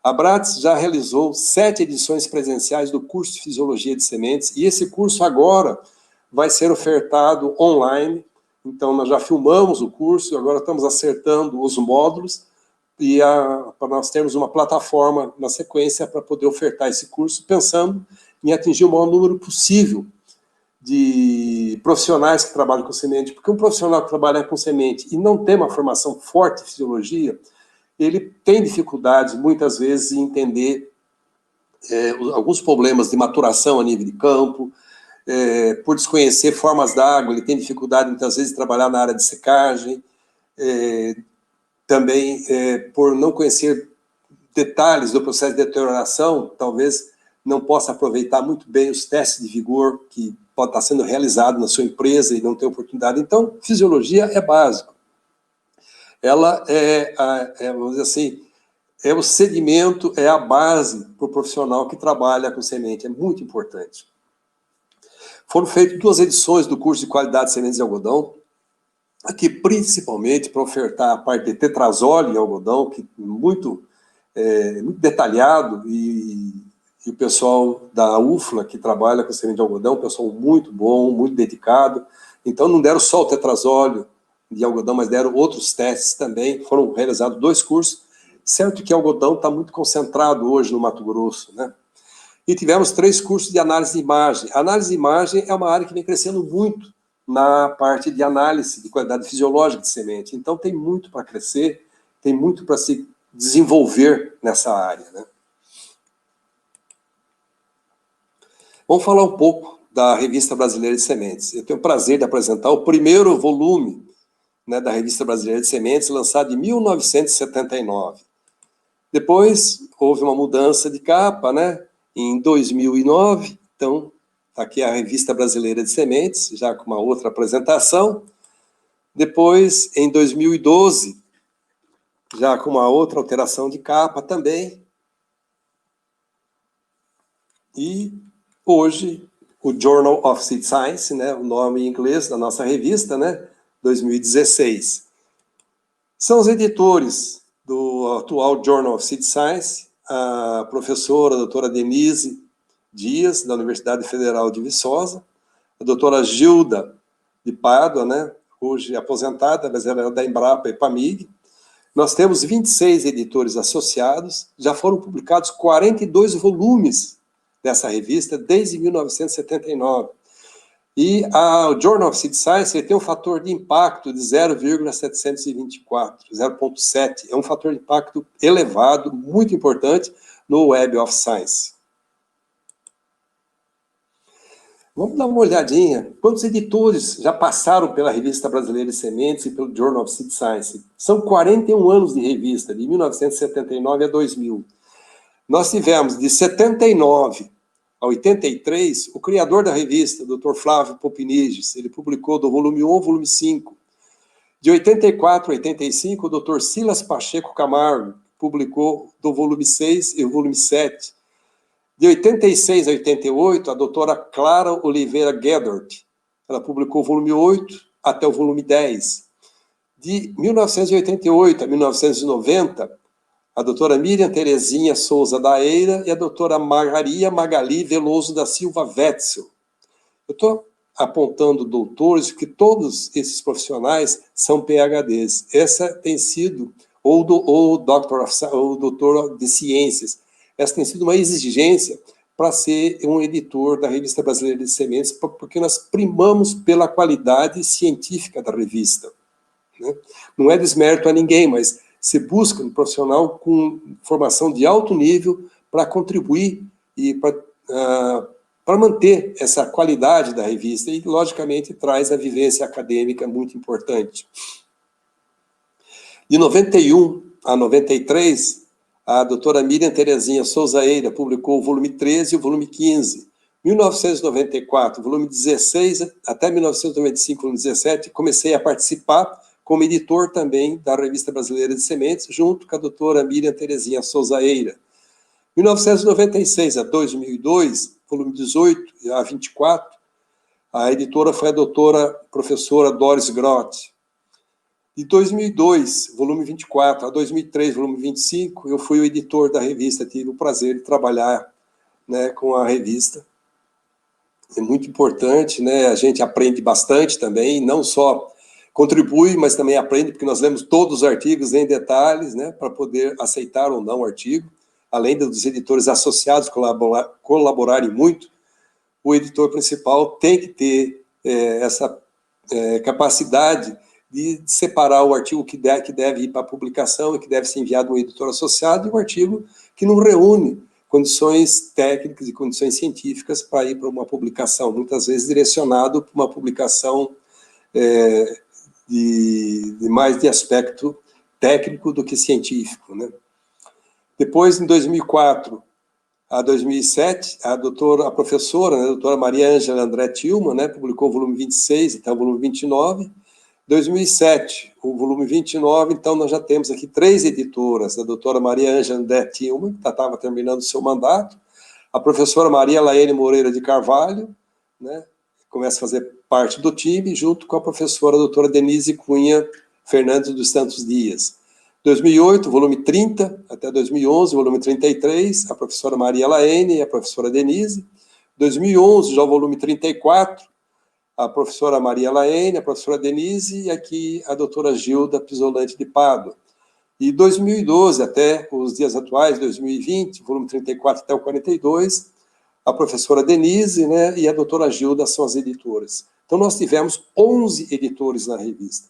A Abrates já realizou 7 edições presenciais do curso de Fisiologia de Sementes, e esse curso agora vai ser ofertado online. Então, nós já filmamos o curso, agora estamos acertando os módulos, e para nós termos uma plataforma na sequência para poder ofertar esse curso, pensando em atingir o maior número possível de profissionais que trabalham com semente, porque um profissional que trabalha com semente e não tem uma formação forte em fisiologia, ele tem dificuldades, muitas vezes, em entender alguns problemas de maturação a nível de campo, por desconhecer formas d'água, ele tem dificuldade, muitas vezes, de trabalhar na área de secagem, também por não conhecer detalhes do processo de deterioração, talvez não possa aproveitar muito bem os testes de vigor que pode estar sendo realizado na sua empresa e não ter oportunidade. Então, fisiologia é básico. Ela vamos dizer assim, é o sedimento, é a base para o profissional que trabalha com semente, é muito importante. Foram feitas 2 edições do curso de qualidade de sementes de algodão, aqui principalmente para ofertar a parte de tetrazóleo em algodão, que muito detalhado, e o pessoal da UFLA, que trabalha com semente de algodão, um pessoal muito bom, muito dedicado. Então, não deram só o tetrazóleo de algodão, mas deram outros testes também. Foram realizados 2 cursos, certo que o algodão está muito concentrado hoje no Mato Grosso, né? E tivemos 3 cursos de análise de imagem. A análise de imagem é uma área que vem crescendo muito na parte de análise de qualidade fisiológica de semente. Então, tem muito para crescer, tem muito para se desenvolver nessa área, né? Vamos falar um pouco da Revista Brasileira de Sementes. Eu tenho o prazer de apresentar o primeiro volume, né, da Revista Brasileira de Sementes, lançado em 1979. Depois, houve uma mudança de capa, né, em 2009, então, está aqui a Revista Brasileira de Sementes, já com uma outra apresentação. Depois, em 2012, já com uma outra alteração de capa também. E hoje, o Journal of Seed Science, né, o nome em inglês da nossa revista, né, 2016. São os editores do atual Journal of Seed Science, a professora, a doutora Denise Dias, da Universidade Federal de Viçosa, a doutora Gilda de Pádua, né, hoje aposentada, mas ela é da Embrapa e Pamig. Nós temos 26 editores associados, já foram publicados 42 volumes dessa revista desde 1979. E o Journal of Seed Science tem um fator de impacto de 0,724, 0,7. É um fator de impacto elevado, muito importante, no Web of Science. Vamos dar uma olhadinha. Quantos editores já passaram pela Revista Brasileira de Sementes e pelo Journal of Seed Science? São 41 anos de revista, de 1979 a 2000. Nós tivemos, de 79 a 83, o criador da revista, Dr. Flávio Popiniges, ele publicou do volume 1 ao volume 5. De 84 a 85, o Dr. Silas Pacheco Camargo publicou do volume 6 e o volume 7. De 86 a 88, a doutora Clara Oliveira Gedort, ela publicou o volume 8 até o volume 10. De 1988 a 1990, a doutora Miriam Terezinha Souza da Eira e a doutora Maria Magali Veloso da Silva Wetzel. Eu estou apontando doutores, porque todos esses profissionais são PhDs. Essa tem sido, ou doutor de ciências, essa tem sido uma exigência para ser um editor da Revista Brasileira de Sementes, porque nós primamos pela qualidade científica da revista. Né? Não é desmérito a ninguém, mas se busca um profissional com formação de alto nível para contribuir e para manter essa qualidade da revista e, logicamente, traz a vivência acadêmica muito importante. De 91 a 93, a doutora Miriam Terezinha Souza Eira publicou o volume 13 e o volume 15. 1994, volume 16, até 1995, volume 17, comecei a participar como editor também da Revista Brasileira de Sementes, junto com a doutora Miriam Terezinha Souza Eira. 1996 a 2002, volume 18 a 24, a editora foi a doutora professora Doris Groth. De 2002, volume 24, a 2003, volume 25, eu fui o editor da revista, tive o prazer de trabalhar, né, com a revista. É muito importante, né, a gente aprende bastante também, não só contribui, mas também aprende, porque nós lemos todos os artigos em detalhes, né, para poder aceitar ou não o artigo, além dos editores associados colaborarem muito, o editor principal tem que ter essa capacidade de separar o artigo que deve ir para a publicação e que deve ser enviado ao editor associado e o artigo que não reúne condições técnicas e condições científicas para ir para uma publicação, muitas vezes direcionado para uma publicação mais de aspecto técnico do que científico, né? Depois, em 2004 a 2007, a professora, né, a doutora Maria Ângela André Tillman, né, publicou o volume 26 até o volume 29. 2007, o volume 29, então nós já temos aqui 3 editoras, a doutora Maria Ângela André Tillman, que estava terminando o seu mandato, a professora Maria Laene Moreira de Carvalho, né, começa a fazer parte do time, junto com a professora doutora Denise Cunha Fernandes dos Santos Dias. 2008, volume 30, até 2011, volume 33, a professora Maria Laene e a professora Denise. 2011, já o volume 34, a professora Maria Laene, a professora Denise e aqui a doutora Gilda Pisolante de Pádua. E 2012, até os dias atuais, 2020, volume 34 até o 42, a professora Denise, né, e a doutora Gilda são as editoras. Então, nós tivemos 11 editores na revista.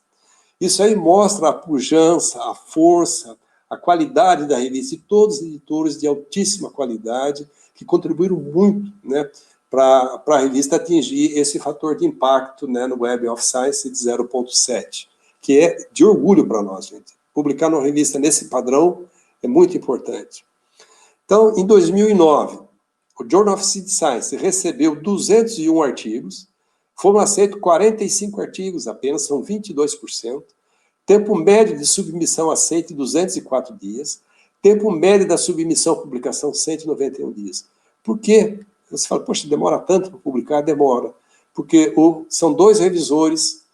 Isso aí mostra a pujança, a força, a qualidade da revista, e todos os editores de altíssima qualidade, que contribuíram muito, né, para a revista atingir esse fator de impacto, né, no Web of Science de 0.7, que é de orgulho para nós, gente. Publicar numa revista nesse padrão é muito importante. Então, em 2009, o Journal of Seed Science recebeu 201 artigos, foram aceitos 45 artigos apenas, são 22%, tempo médio de submissão aceito 204 dias, tempo médio da submissão à publicação 191 dias. Por quê? Você fala, poxa, demora tanto para publicar? Demora. Porque são 2 revisores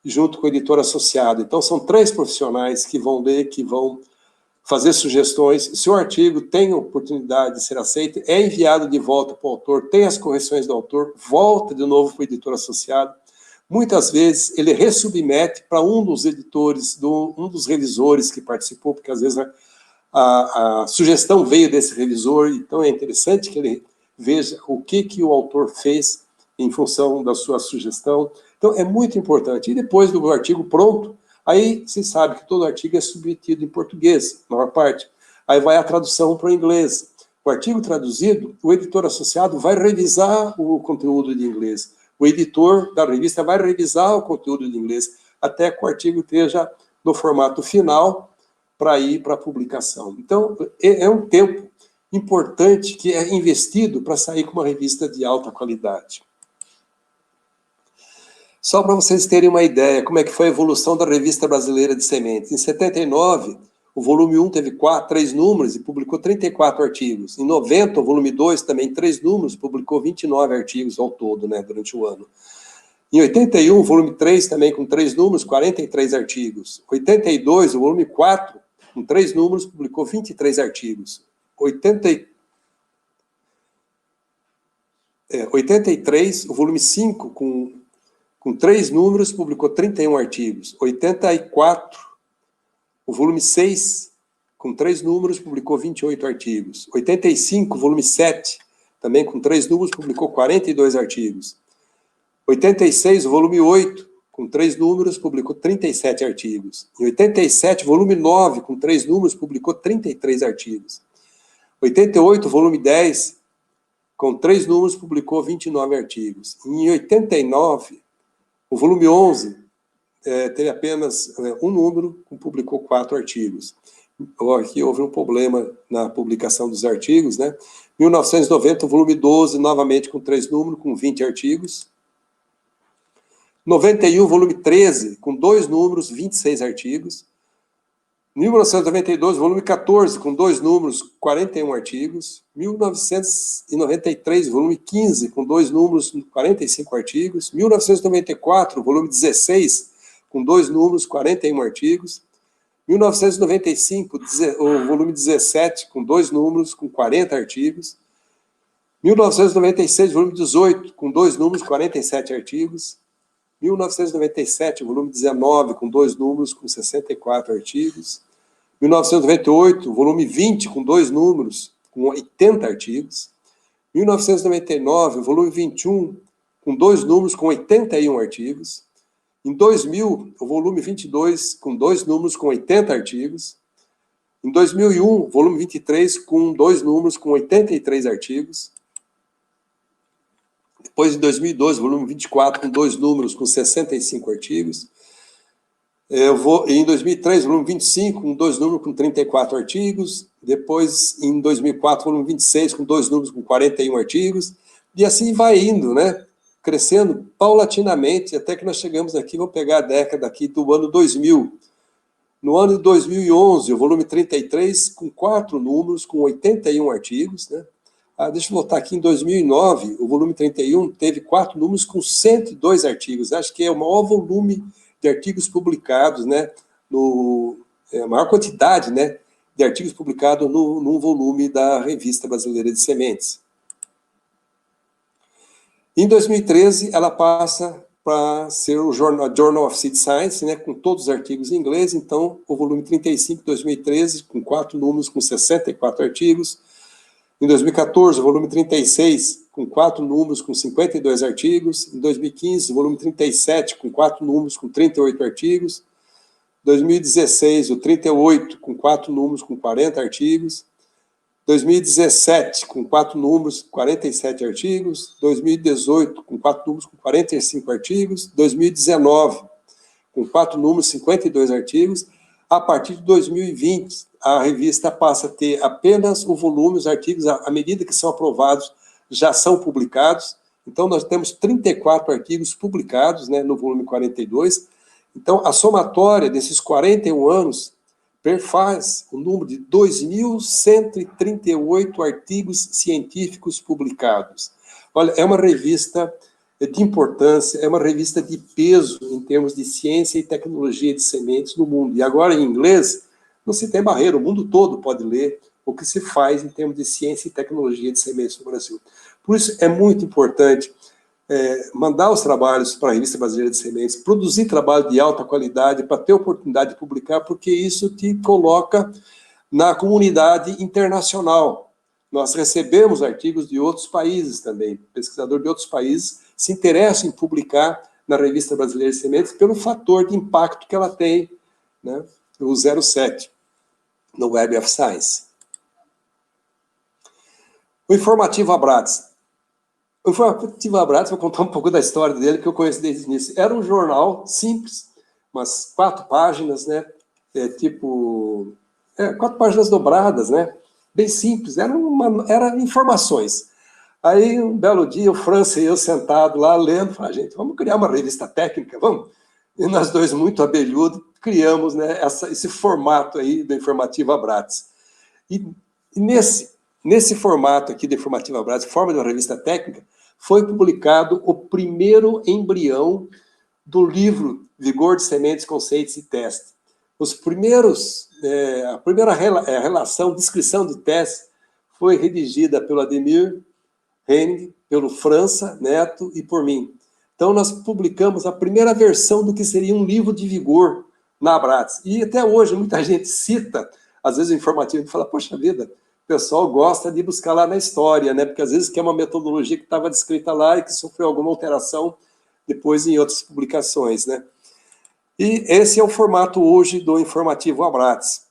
junto com o editor associado. Então, são 3 profissionais que vão ler, que vão fazer sugestões. Se o artigo tem oportunidade de ser aceito, é enviado de volta para o autor, tem as correções do autor, volta de novo para o editor associado. Muitas vezes, ele ressubmete para um dos editores, um dos revisores que participou, porque às vezes a sugestão veio desse revisor, então é interessante que ele veja o que o autor fez em função da sua sugestão. Então, é muito importante. E depois do artigo pronto, aí você sabe que todo artigo é submetido em português, a maior parte. Aí vai a tradução para o inglês. o artigo traduzido, o editor associado vai revisar o conteúdo de inglês. O editor da revista vai revisar o conteúdo de inglês, até que o artigo esteja no formato final para ir para a publicação. Então, é um tempo importante que é investido para sair com uma revista de alta qualidade. Só para vocês terem uma ideia, como é que foi a evolução da Revista Brasileira de Sementes. Em 79, o volume 1 teve 3 números e publicou 34 artigos. Em 90, o volume 2 também 3 números, publicou 29 artigos ao todo, né, durante o ano. Em 81, o volume 3 também com 3 números, 43 artigos. 82, o volume 4, com 3 números, publicou 23 artigos. 83, o volume 5, com 3 números, publicou 31 artigos. 84, o volume 6, com 3 números, publicou 28 artigos. 85, o volume 7, também com 3 números, publicou 42 artigos. 86, o volume 8, com 3 números, publicou 37 artigos. Em 87, volume 9, com 3 números, publicou 33 artigos. 88, volume 10, com 3 números, publicou 29 artigos. Em 89, o volume 11 teve apenas um número, publicou 4 artigos. Aqui houve um problema na publicação dos artigos, né? Em 1990, o volume 12, novamente com 3 números, com 20 artigos. 91, volume 13, com 2 números, 26 artigos. 1992, volume 14, com 2 números, 41 artigos. 1993, volume 15, com 2 números, 45 artigos. 1994, volume 16, com 2 números, 41 artigos. 1995, o volume 17, com 2 números, com 40 artigos. 1996, volume 18, com 2 números, 47 artigos. 1997, volume 19, com 2 números, com 64 artigos. 1998, volume 20, com 2 números, com 80 artigos. 1999, volume 21, com 2 números, com 81 artigos. Em 2000, o volume 22, com 2 números, com 80 artigos. Em 2001, volume 23, com 2 números, com 83 artigos. Depois, em 2012, volume 24, com 2 números, com 65 artigos. Em 2003, volume 25, com 2 números, com 34 artigos. Depois, em 2004, volume 26, com 2 números, com 41 artigos. E assim vai indo, né? Crescendo paulatinamente, até que nós chegamos aqui, vou pegar a década aqui do ano 2000. No ano de 2011, o volume 33, com 4 números, com 81 artigos, né? Deixa eu voltar aqui, em 2009, o volume 31 teve 4 números com 102 artigos. Acho que é o maior volume de artigos publicados, né? A maior quantidade, né, de artigos publicados num volume da Revista Brasileira de Sementes. Em 2013, ela passa para ser o Journal of Seed Science, né, com todos os artigos em inglês. Então, o volume 35, 2013, com 4 números, com 64 artigos. Em 2014, o volume 36, com 4 números, com 52 artigos. Em 2015, o volume 37, com 4 números, com 38 artigos. 2016, o 38, com 4 números, com 40 artigos. 2017, com 4 números, 47 artigos. 2018, com 4 números, com 45 artigos. 2019, com 4 números, 52 artigos. A partir de 2020, a revista passa a ter apenas o volume, os artigos, à medida que são aprovados, já são publicados. Então, nós temos 34 artigos publicados, né, no volume 42. Então, a somatória desses 41 anos perfaz o número de 2.138 artigos científicos publicados. Olha, é uma revista de importância, é uma revista de peso em termos de ciência e tecnologia de sementes no mundo. E agora, em inglês, não se tem barreira, o mundo todo pode ler o que se faz em termos de ciência e tecnologia de sementes no Brasil. Por isso, é muito importante mandar os trabalhos para a Revista Brasileira de Sementes, produzir trabalho de alta qualidade para ter oportunidade de publicar, porque isso te coloca na comunidade internacional. Nós recebemos artigos de outros países também, pesquisadores de outros países se interessam em publicar na Revista Brasileira de Sementes pelo fator de impacto que ela tem, né, o 07, no Web of Science. O Informativo Abrats. O Informativo Abrats, vou contar um pouco da história dele, que eu conheço desde o início. Era um jornal simples, umas 4 páginas, né? 4 páginas dobradas, né? Bem simples, era informações. Aí, um belo dia, o França e eu sentado lá, lendo, falei, gente, vamos criar uma revista técnica, vamos? E nós dois, muito abelhudos, criamos, né, esse formato aí do Informativo Abrats. E nesse formato aqui do Informativo Abrats, forma de uma revista técnica, foi publicado o primeiro embrião do livro Vigor de Sementes, Conceitos e Testes. A primeira relação, descrição de testes, foi redigida pelo Ademir Henning, pelo França Neto e por mim. Então, nós publicamos a primeira versão do que seria um livro de vigor na Abrats. E até hoje, muita gente cita, às vezes o informativo fala, poxa vida, o pessoal gosta de buscar lá na história, né? Porque às vezes é uma metodologia que estava descrita lá e que sofreu alguma alteração depois em outras publicações, né? E esse é o formato hoje do Informativo Abrats.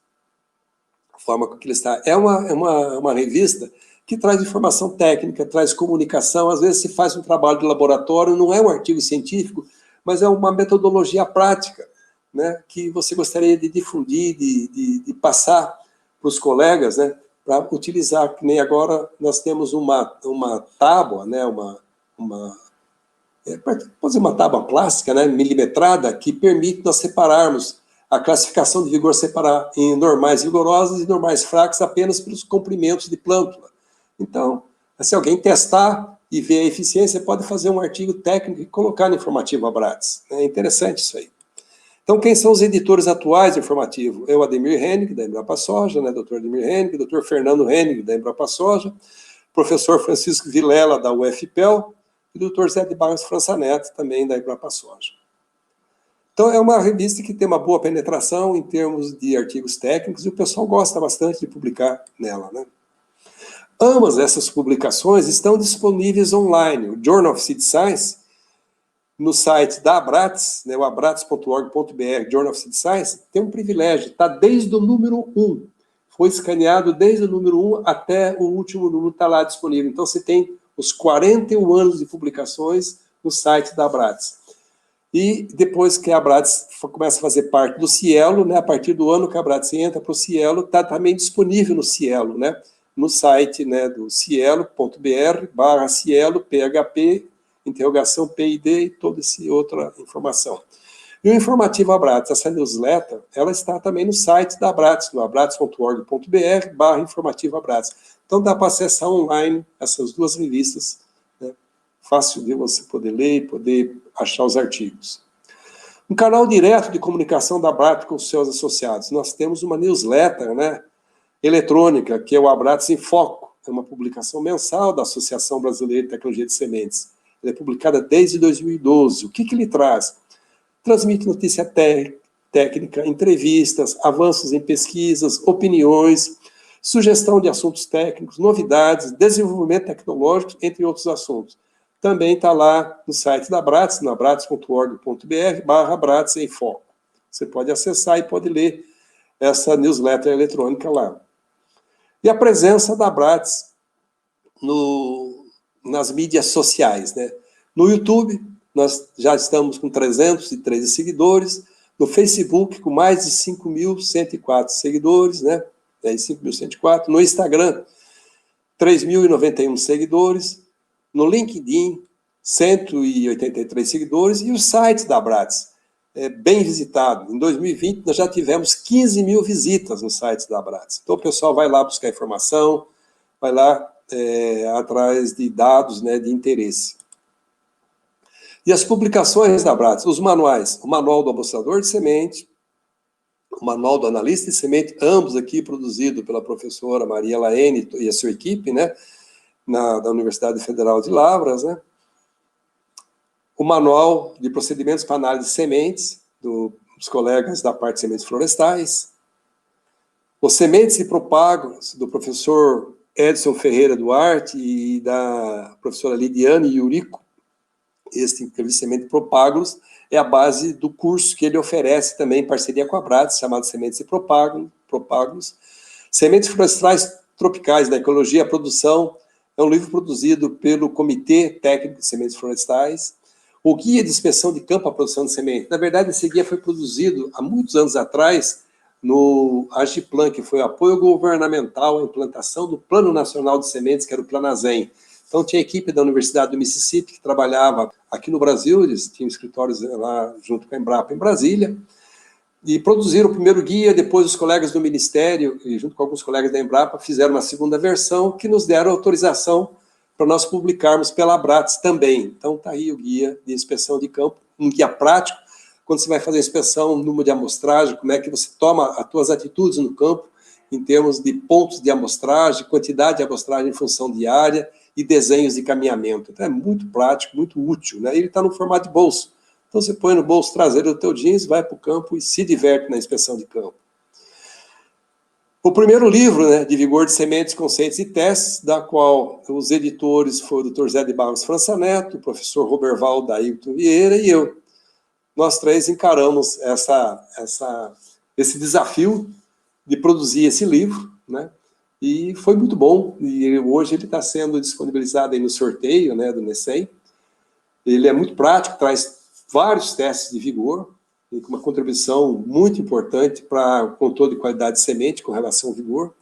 A forma com que ele está. É uma revista que traz informação técnica, traz comunicação, às vezes se faz um trabalho de laboratório, não é um artigo científico, mas é uma metodologia prática, né, que você gostaria de difundir, de passar para os colegas, né, para utilizar, que nem agora nós temos uma tábua, né, pode ser uma tábua plástica, né, milimetrada, que permite nós separarmos a classificação de vigor, separar em normais vigorosos e normais fracos apenas pelos comprimentos de plântula. Então, se alguém testar e ver a eficiência, pode fazer um artigo técnico e colocar no Informativo Abrats. É interessante isso aí. Então, quem são os editores atuais do Informativo? É o Ademir Henning, da Embrapa Soja, né, Dr. Ademir Henning, Dr. Fernando Henning, da Embrapa Soja, professor Francisco Vilela, da UFPEL, e o Dr. Zé de Barros França Neto, também da Embrapa Soja. Então, é uma revista que tem uma boa penetração em termos de artigos técnicos, e o pessoal gosta bastante de publicar nela, né? Ambas essas publicações estão disponíveis online. O Journal of Seed Science, no site da Abrats, né, o abrats.org.br, Journal of Seed Science, tem um privilégio, está desde o número 1. Foi escaneado desde o número 1 até o último número, está lá disponível. Então, você tem os 41 anos de publicações no site da Abrats. E depois que a Abrats começa a fazer parte do Cielo, né, a partir do ano que a Abrats entra para o Cielo, está também disponível no Cielo, né, no site, né, do cielo.br/cielo, php, interrogação PID e toda essa outra informação. E o Informativo Abrats, essa newsletter, ela está também no site da Abrats, no abrats.org.br/informativo Abrats. Então dá para acessar online essas duas revistas, né, fácil de você poder ler e poder achar os artigos. Um canal direto de comunicação da Abrats com os seus associados. Nós temos uma newsletter, né, eletrônica, que é o Abrats em Foco. É uma publicação mensal da Associação Brasileira de Tecnologia de Sementes. Ela é publicada desde 2012. O que ele traz? Transmite notícia técnica, entrevistas, avanços em pesquisas, opiniões, sugestão de assuntos técnicos, novidades, desenvolvimento tecnológico, entre outros assuntos. Também está lá no site da Abrats, no abrats.org.br/Abrats em Foco. Você pode acessar e pode ler essa newsletter eletrônica lá. E a presença da Abrats nas mídias sociais, né? No YouTube, nós já estamos com 313 seguidores, no Facebook, com mais de 5.104 seguidores, né? 5.104, no Instagram, 3.091 seguidores, no LinkedIn, 183 seguidores, e o site da Abrats é bem visitado. Em 2020, nós já tivemos 15 mil visitas no site da Abrats. Então, o pessoal vai lá buscar informação, vai lá atrás de dados, né, de interesse. E as publicações da Abrats, os manuais, o Manual do Amostrador de Semente, o Manual do Analista de Semente, ambos aqui produzidos pela professora Maria Laene e a sua equipe, né, da Universidade Federal de Lavras, né, o Manual de Procedimentos para Análise de Sementes, dos colegas da parte de Sementes Florestais, os Sementes e Propágulos, do professor Edson Ferreira Duarte e da professora Lidiane Yurico. Este Semente e Propágulos é a base do curso que ele oferece também em parceria com a Abrats, chamado Sementes e Propágulos. Sementes Florestais Tropicais da Ecologia, a produção é um livro produzido pelo Comitê Técnico de Sementes Florestais, o Guia de Inspeção de Campo à Produção de Semente. Na verdade, esse guia foi produzido há muitos anos atrás no Agiplan, que foi o apoio governamental à implantação do Plano Nacional de Sementes, que era o Planasem. Então, tinha a equipe da Universidade do Mississippi, que trabalhava aqui no Brasil, eles tinham escritórios lá junto com a Embrapa em Brasília, e produziram o primeiro guia. Depois os colegas do Ministério, e junto com alguns colegas da Embrapa, fizeram uma segunda versão, que nos deram autorização para nós publicarmos pela Abrates também. Então, está aí o guia de inspeção de campo, um guia prático, quando você vai fazer a inspeção, número de amostragem, como é que você toma as suas atitudes no campo, em termos de pontos de amostragem, quantidade de amostragem em função de área e desenhos de caminhamento. Então, é muito prático, muito útil, né? Ele está no formato de bolso. Então, você põe no bolso traseiro do teu jeans, vai para o campo e se diverte na inspeção de campo. O primeiro livro, né, de Vigor de Sementes, Conceitos e Testes, da qual os editores foram o Dr. Zé de Barros França Neto, o professor Roberval Dailton Vieira e eu. Nós três encaramos esse desafio de produzir esse livro, né, e foi muito bom. E hoje ele está sendo disponibilizado aí no sorteio, né, do NECEM. Ele é muito prático, traz vários testes de vigor, com uma contribuição muito importante para o controle de qualidade de semente com relação ao vigor.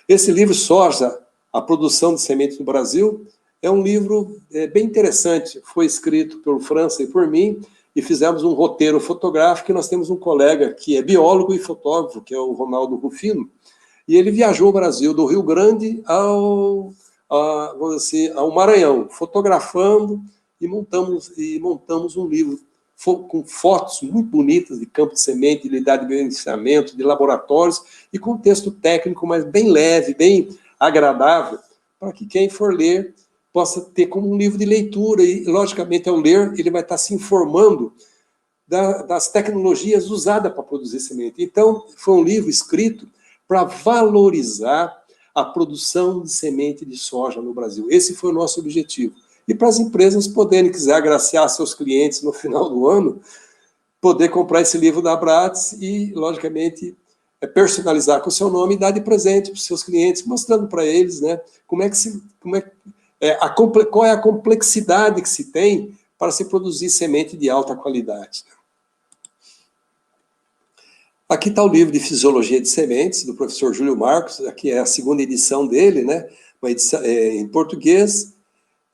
Esse livro, Soja, a produção de semente no Brasil, é um livro bem interessante. Foi escrito pelo França e por mim, e fizemos um roteiro fotográfico, e nós temos um colega que é biólogo e fotógrafo, que é o Ronaldo Rufino, e ele viajou o Brasil do Rio Grande ao Maranhão, fotografando, e montamos um livro com fotos muito bonitas de campo de semente, de unidade de beneficiamento, de laboratórios, e com texto técnico, mas bem leve, bem agradável, para que quem for ler possa ter como um livro de leitura, e, logicamente, ao ler, ele vai estar se informando das tecnologias usadas para produzir semente. Então, foi um livro escrito para valorizar a produção de semente de soja no Brasil. Esse foi o nosso objetivo. E para as empresas poderem, quiser agraciar seus clientes no final do ano, poder comprar esse livro da Abrates e, logicamente, personalizar com o seu nome e dar de presente para os seus clientes, mostrando para eles, né, qual é a complexidade que se tem para se produzir semente de alta qualidade. Aqui está o livro de Fisiologia de Sementes, do professor Júlio Marcos. Aqui é a segunda edição dele, né, uma edição em português,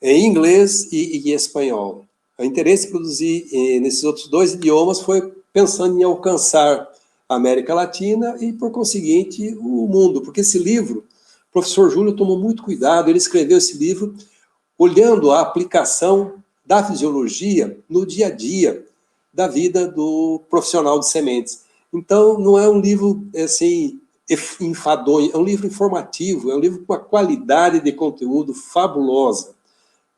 em inglês e em espanhol. O interesse em produzir nesses outros dois idiomas foi pensando em alcançar a América Latina e, por conseguinte, o mundo. Porque esse livro, o professor Júlio tomou muito cuidado, ele escreveu esse livro olhando a aplicação da fisiologia no dia a dia da vida do profissional de sementes. Então, não é um livro assim, enfadonho, é um livro informativo, é um livro com uma qualidade de conteúdo fabulosa,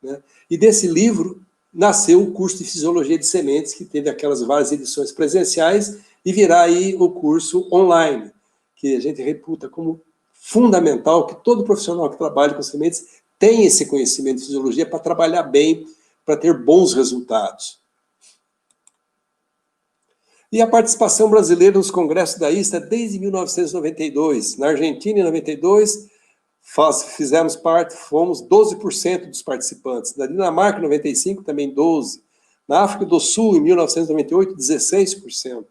né? E desse livro nasceu o curso de Fisiologia de Sementes, que teve aquelas várias edições presenciais, e virá aí o curso online, que a gente reputa como fundamental que todo profissional que trabalha com sementes tenha esse conhecimento de fisiologia para trabalhar bem, para ter bons resultados. E a participação brasileira nos congressos da ISTA desde 1992. Na Argentina, em 92, fizemos parte, fomos 12% dos participantes. Na Dinamarca, em 95, também 12%. Na África do Sul, em 1998, 16%.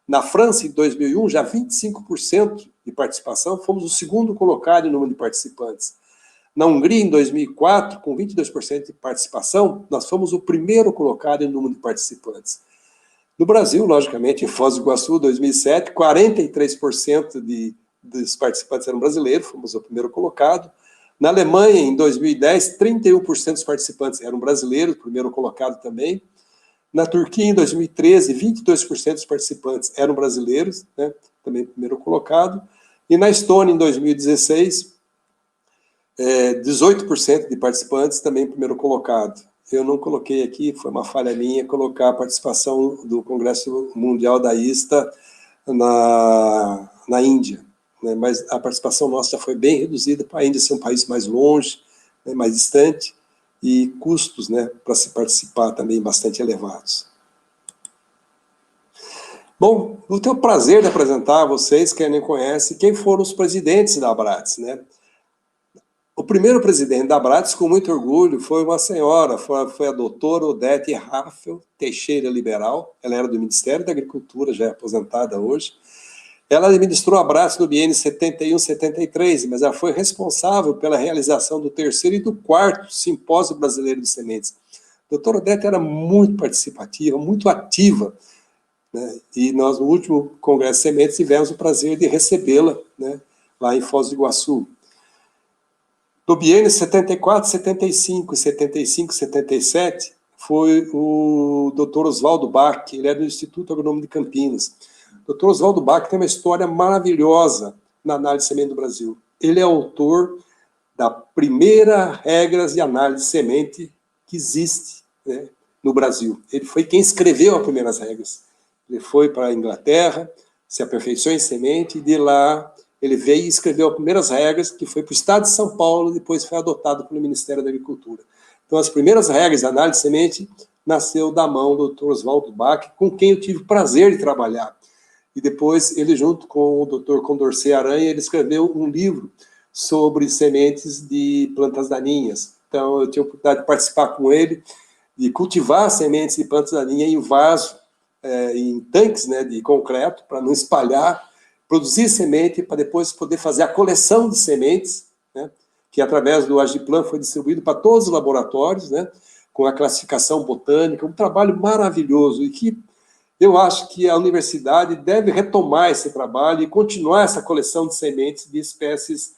Na França, em 2001, já 25% de participação, fomos o segundo colocado em número de participantes. Na Hungria, em 2004, com 22% de participação, nós fomos o primeiro colocado em número de participantes. No Brasil, logicamente, em Foz do Iguaçu, 2007, 43% dos participantes eram brasileiros, fomos o primeiro colocado. Na Alemanha, em 2010, 31% dos participantes eram brasileiros, primeiro colocado também. Na Turquia, em 2013, 22% dos participantes eram brasileiros, né, também primeiro colocado. E na Estônia, em 2016, 18% de participantes, também primeiro colocado. Eu não coloquei aqui, foi uma falha minha, colocar a participação do Congresso Mundial da ISTA na Índia, né? Mas a participação nossa já foi bem reduzida para a Índia ser um país mais longe, né, mais distante, e custos, né, para se participar também bastante elevados. Bom, eu tenho o prazer de apresentar a vocês, quem não conhece, quem foram os presidentes da Abrates, né? O primeiro presidente da Abrats, com muito orgulho, foi uma senhora, foi a doutora Odete Raffel Teixeira Liberal. Ela era do Ministério da Agricultura, já é aposentada hoje. Ela administrou a Abrats no biênio 71-73, mas ela foi responsável pela realização do 3º e do 4º Simpósio Brasileiro de Sementes. A doutora Odete era muito participativa, muito ativa, né? E nós, no último Congresso de Sementes, tivemos o prazer de recebê-la, né, lá em Foz do Iguaçu. No biênio 74-75 e 75-77, foi o Dr. Oswaldo Bach, ele é do Instituto Agronômico de Campinas. O Dr. Oswaldo Bach tem uma história maravilhosa na análise de semente do Brasil. Ele é autor da primeira regras de análise de semente que existe, né, no Brasil. Ele foi quem escreveu as primeiras regras. Ele foi para a Inglaterra, se aperfeiçoou em semente, e de lá ele veio e escreveu as primeiras regras, que foi para o estado de São Paulo, depois foi adotado pelo Ministério da Agricultura. Então, as primeiras regras de análise de semente nasceu da mão do Dr. Oswaldo Bach, com quem eu tive o prazer de trabalhar. E depois, ele, junto com o Dr. Condorcet Aranha, ele escreveu um livro sobre sementes de plantas daninhas. Então, eu tive a oportunidade de participar com ele, de cultivar sementes de plantas daninhas em vaso, em tanques, né, de concreto, para não espalhar, produzir semente, para depois poder fazer a coleção de sementes, né, que através do Agiplan foi distribuído para todos os laboratórios, né, com a classificação botânica, um trabalho maravilhoso, e que eu acho que a universidade deve retomar esse trabalho e continuar essa coleção de sementes de espécies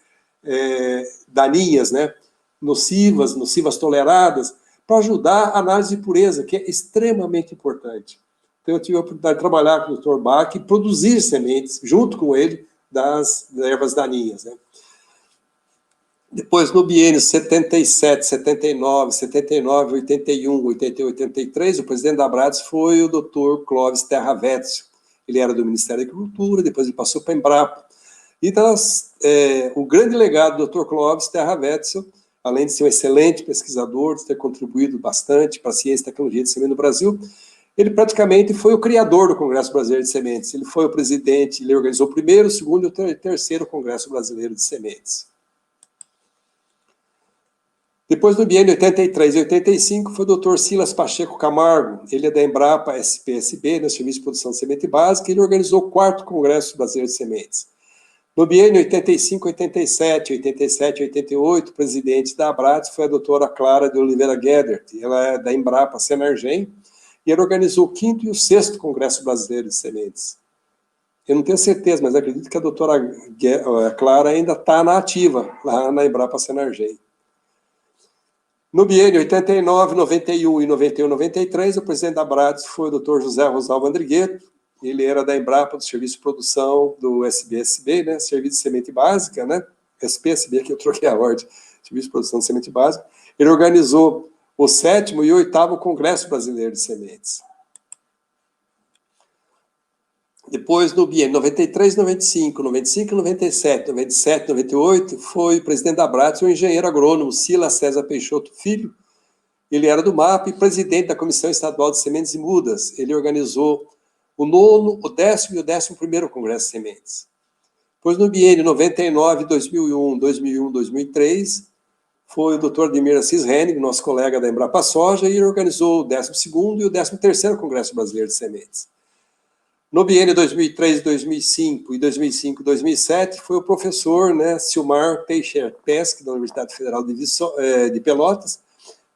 daninhas, né, nocivas toleradas, para ajudar a análise de pureza, que é extremamente importante. Então, eu tive a oportunidade de trabalhar com o Dr. Bach e produzir sementes, junto com ele, das ervas daninhas, né. Depois, no biênio 77, 79, 81, 88, 83, o presidente da Abrats foi o Dr. Clóvis Terra Vétzio. Ele era do Ministério da Agricultura, depois ele passou para a Embrapa. E o grande legado do Dr. Clóvis Terra Vétzio, além de ser um excelente pesquisador, de ter contribuído bastante para a ciência e tecnologia de semente no Brasil, ele praticamente foi o criador do Congresso Brasileiro de Sementes. Ele foi o presidente, ele organizou o primeiro, o segundo e o terceiro Congresso Brasileiro de Sementes. Depois do biênio 83 e 85, foi o Dr. Silas Pacheco Camargo, ele é da Embrapa SPSB, né, Serviço de Produção de Semente Básica, e ele organizou o 4º Congresso Brasileiro de Sementes. No biênio 85, 87, 87, 88, o presidente da Abrats foi a doutora Clara de Oliveira Guedert, ela é da Embrapa Senargem, e ela organizou o 5º e o 6º Congresso Brasileiro de Sementes. Eu não tenho certeza, mas acredito que a doutora Clara ainda está na ativa, lá na Embrapa Senargem. No biênio 89, 91 e 91, 93, o presidente da Abrats foi o Dr. José Rosalvo Andrigueto. Ele era da Embrapa, do Serviço de Produção do SBSB, né, Serviço de Semente Básica, né, SPSB, que eu troquei a ordem, Serviço de Produção de Semente Básica. Ele organizou o 7º e 8º Congresso Brasileiro de Sementes. Depois, no biênio 93, 95, 95, 97, 97, 98, foi o presidente da Abrats, o engenheiro agrônomo Silas César Peixoto Filho. Ele era do MAP e presidente da Comissão Estadual de Sementes e Mudas. Ele organizou o 9º, o 10º e o 11º Congresso de Sementes. Depois, no biênio 99, 2001, 2001, 2003, foi o Dr. Ademir Assis Henning, nosso colega da Embrapa Soja, e ele organizou o 12º e o 13º Congresso Brasileiro de Sementes. No biênio 2003, 2005 e 2005, 2007, foi o professor, né, Silmar Teixeira Pesque, da Universidade Federal de Pelotas,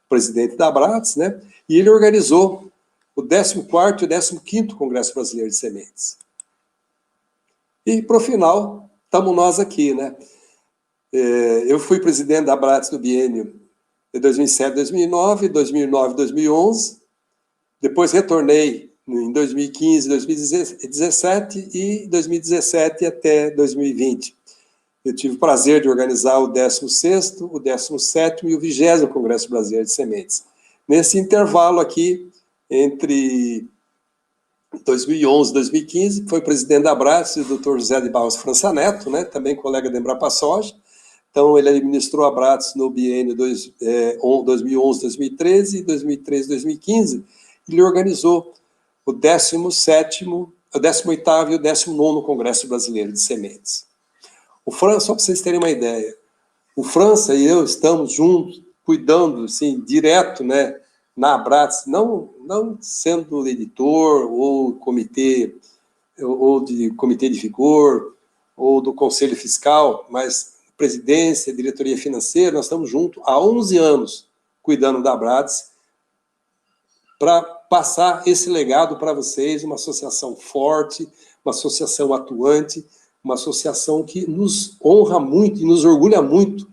presidente da Abrats, né, e ele organizou o 14º e o 15º Congresso Brasileiro de Sementes. E, para o final, estamos nós aqui, né. Eu fui presidente da Abrats no biênio de 2007, 2009, 2009, 2011, depois retornei em 2015, 2017 e 2017 até 2020. Eu tive o prazer de organizar o 16º, o 17º e o 20º Congresso Brasileiro de Sementes. Nesse intervalo aqui, entre 2011 e 2015, foi presidente da Abrats o Dr. José de Barros França Neto, né, também colega da Embrapa Soja. Então, ele administrou a Abrats no biênio 2011, 2013 e 2013, 2015. Ele organizou o 17º, o 18º e o 19º Congresso Brasileiro de Sementes. Só para vocês terem uma ideia, O França e eu estamos juntos, cuidando, assim, direto, né, na Abrats, não sendo editor ou comitê, ou de comitê de vigor, ou do Conselho Fiscal, mas presidência, diretoria financeira, nós estamos juntos há 11 anos cuidando da Abrats, para passar esse legado para vocês, uma associação forte, uma associação atuante, uma associação que nos honra muito e nos orgulha muito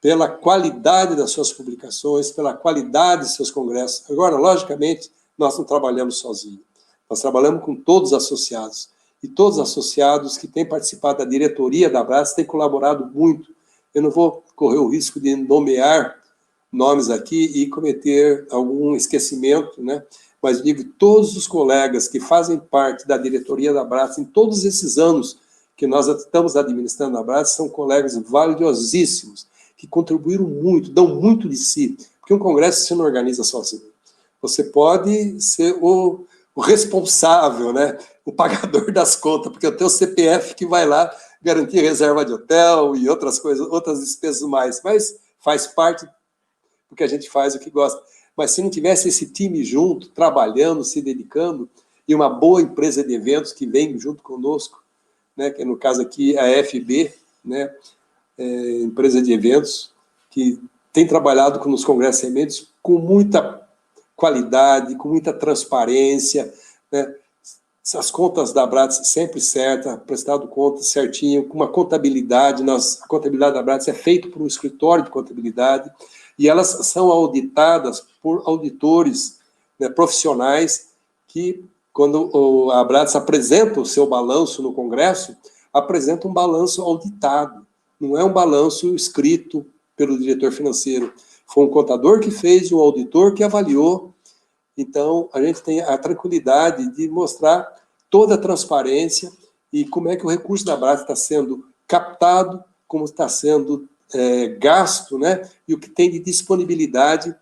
pela qualidade das suas publicações, pela qualidade dos seus congressos. Agora, logicamente, nós não trabalhamos sozinhos. Nós trabalhamos com todos os associados. E todos os associados que têm participado da diretoria da Abrats têm colaborado muito. Eu não vou correr o risco de nomear nomes aqui e cometer algum esquecimento, né? Mas digo, todos os colegas que fazem parte da diretoria da Abrats, em todos esses anos que nós estamos administrando a Abrats, são colegas valiosíssimos, que contribuíram muito, dão muito de si, porque um congresso você não organiza sozinho. Você pode ser o responsável, né? O pagador das contas, porque eu tenho o CPF que vai lá garantir reserva de hotel e outras coisas, outras despesas mais, mas faz parte, porque a gente faz o que gosta. Mas se não tivesse esse time junto, trabalhando, se dedicando, e uma boa empresa de eventos que vem junto conosco, né, que no caso aqui a FB, né, empresa de eventos, que tem trabalhado nos congressos sementes com muita qualidade, com muita transparência, né, as contas da Abrats sempre certas, prestado contas certinho, com uma contabilidade, a contabilidade da Abrats é feita por um escritório de contabilidade, e elas são auditadas por auditores, né, profissionais que, quando a Abrats apresenta o seu balanço no Congresso, apresenta um balanço auditado, não é um balanço escrito pelo diretor financeiro. Foi um contador que fez e um auditor que avaliou. Então, a gente tem a tranquilidade de mostrar toda a transparência e como é que o recurso da Abrats está sendo captado, como está sendo gasto, né? E o que tem de disponibilidade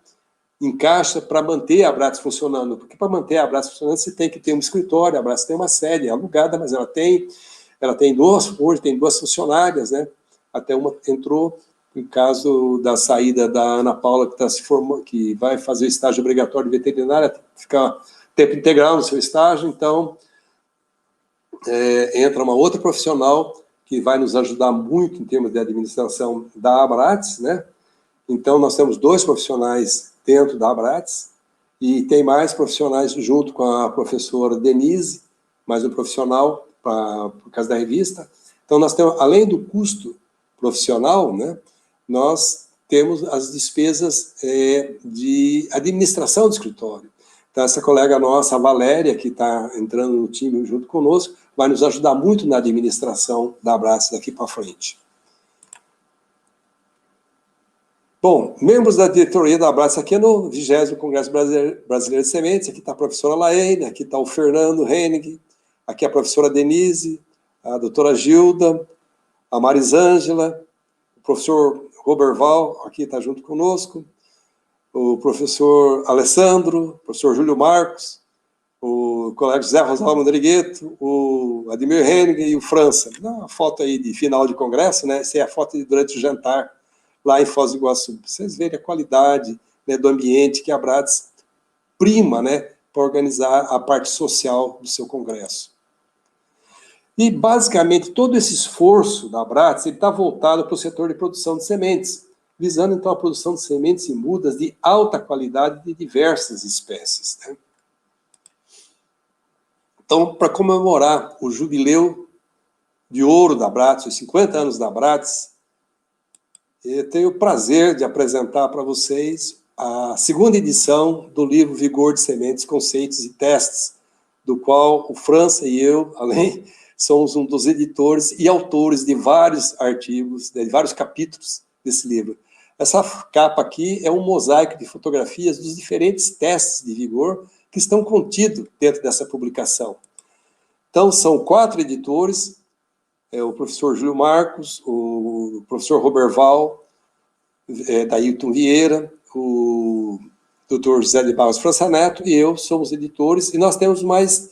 em caixa para manter a Abrats funcionando. Porque para manter a Abrats funcionando, você tem que ter um escritório, a Abrats tem uma sede, é alugada, mas ela tem hoje tem duas funcionárias, né? Até uma entrou, no caso da saída da Ana Paula, que está se formando, que vai fazer o estágio obrigatório de veterinária, ficar tempo integral no seu estágio, então entra uma outra profissional que vai nos ajudar muito em termos de administração da Abrats, né? Então, nós temos 2 profissionais dentro da Abrats, e tem mais profissionais junto com a professora Denise, mais um profissional por causa da revista. Então, nós temos, além do custo profissional, né, nós temos as despesas de administração do escritório. Então, essa colega nossa, a Valéria, que está entrando no time junto conosco, vai nos ajudar muito na administração da Abrats daqui para frente. Bom, membros da diretoria da Abrats, aqui é no 20º Congresso Brasileiro de Sementes, aqui está a professora Laene, aqui está o Fernando Henning, aqui a professora Denise, a doutora Gilda, a Marisângela, o professor Roberval, aqui está junto conosco, o professor Alessandro, o professor Júlio Marcos, o colega José Rosalvo Mandrigueto, o Ademir Henning e o França. Dá uma foto aí de final de congresso, né? Essa é a foto durante o jantar, lá em Foz do Iguaçu. Vocês verem a qualidade, né, do ambiente que a Abrats prima, né, para organizar a parte social do seu congresso. E, basicamente, todo esse esforço da Abrats está voltado para o setor de produção de sementes, visando, então, a produção de sementes e mudas de alta qualidade de diversas espécies, né? Então, para comemorar o jubileu de ouro da Abrats, os 50 anos da Abrats, eu tenho o prazer de apresentar para vocês a 2ª edição do livro Vigor de Sementes, Conceitos e Testes, do qual o França e eu, além, somos um dos editores e autores de vários artigos, de vários capítulos desse livro. Essa capa aqui é um mosaico de fotografias dos diferentes testes de vigor que estão contidos dentro dessa publicação. Então, são 4 editores, o professor Júlio Marcos, o professor Roberval, Dailton Vieira, o Dr. José de Barros França Neto e eu somos editores, e nós temos mais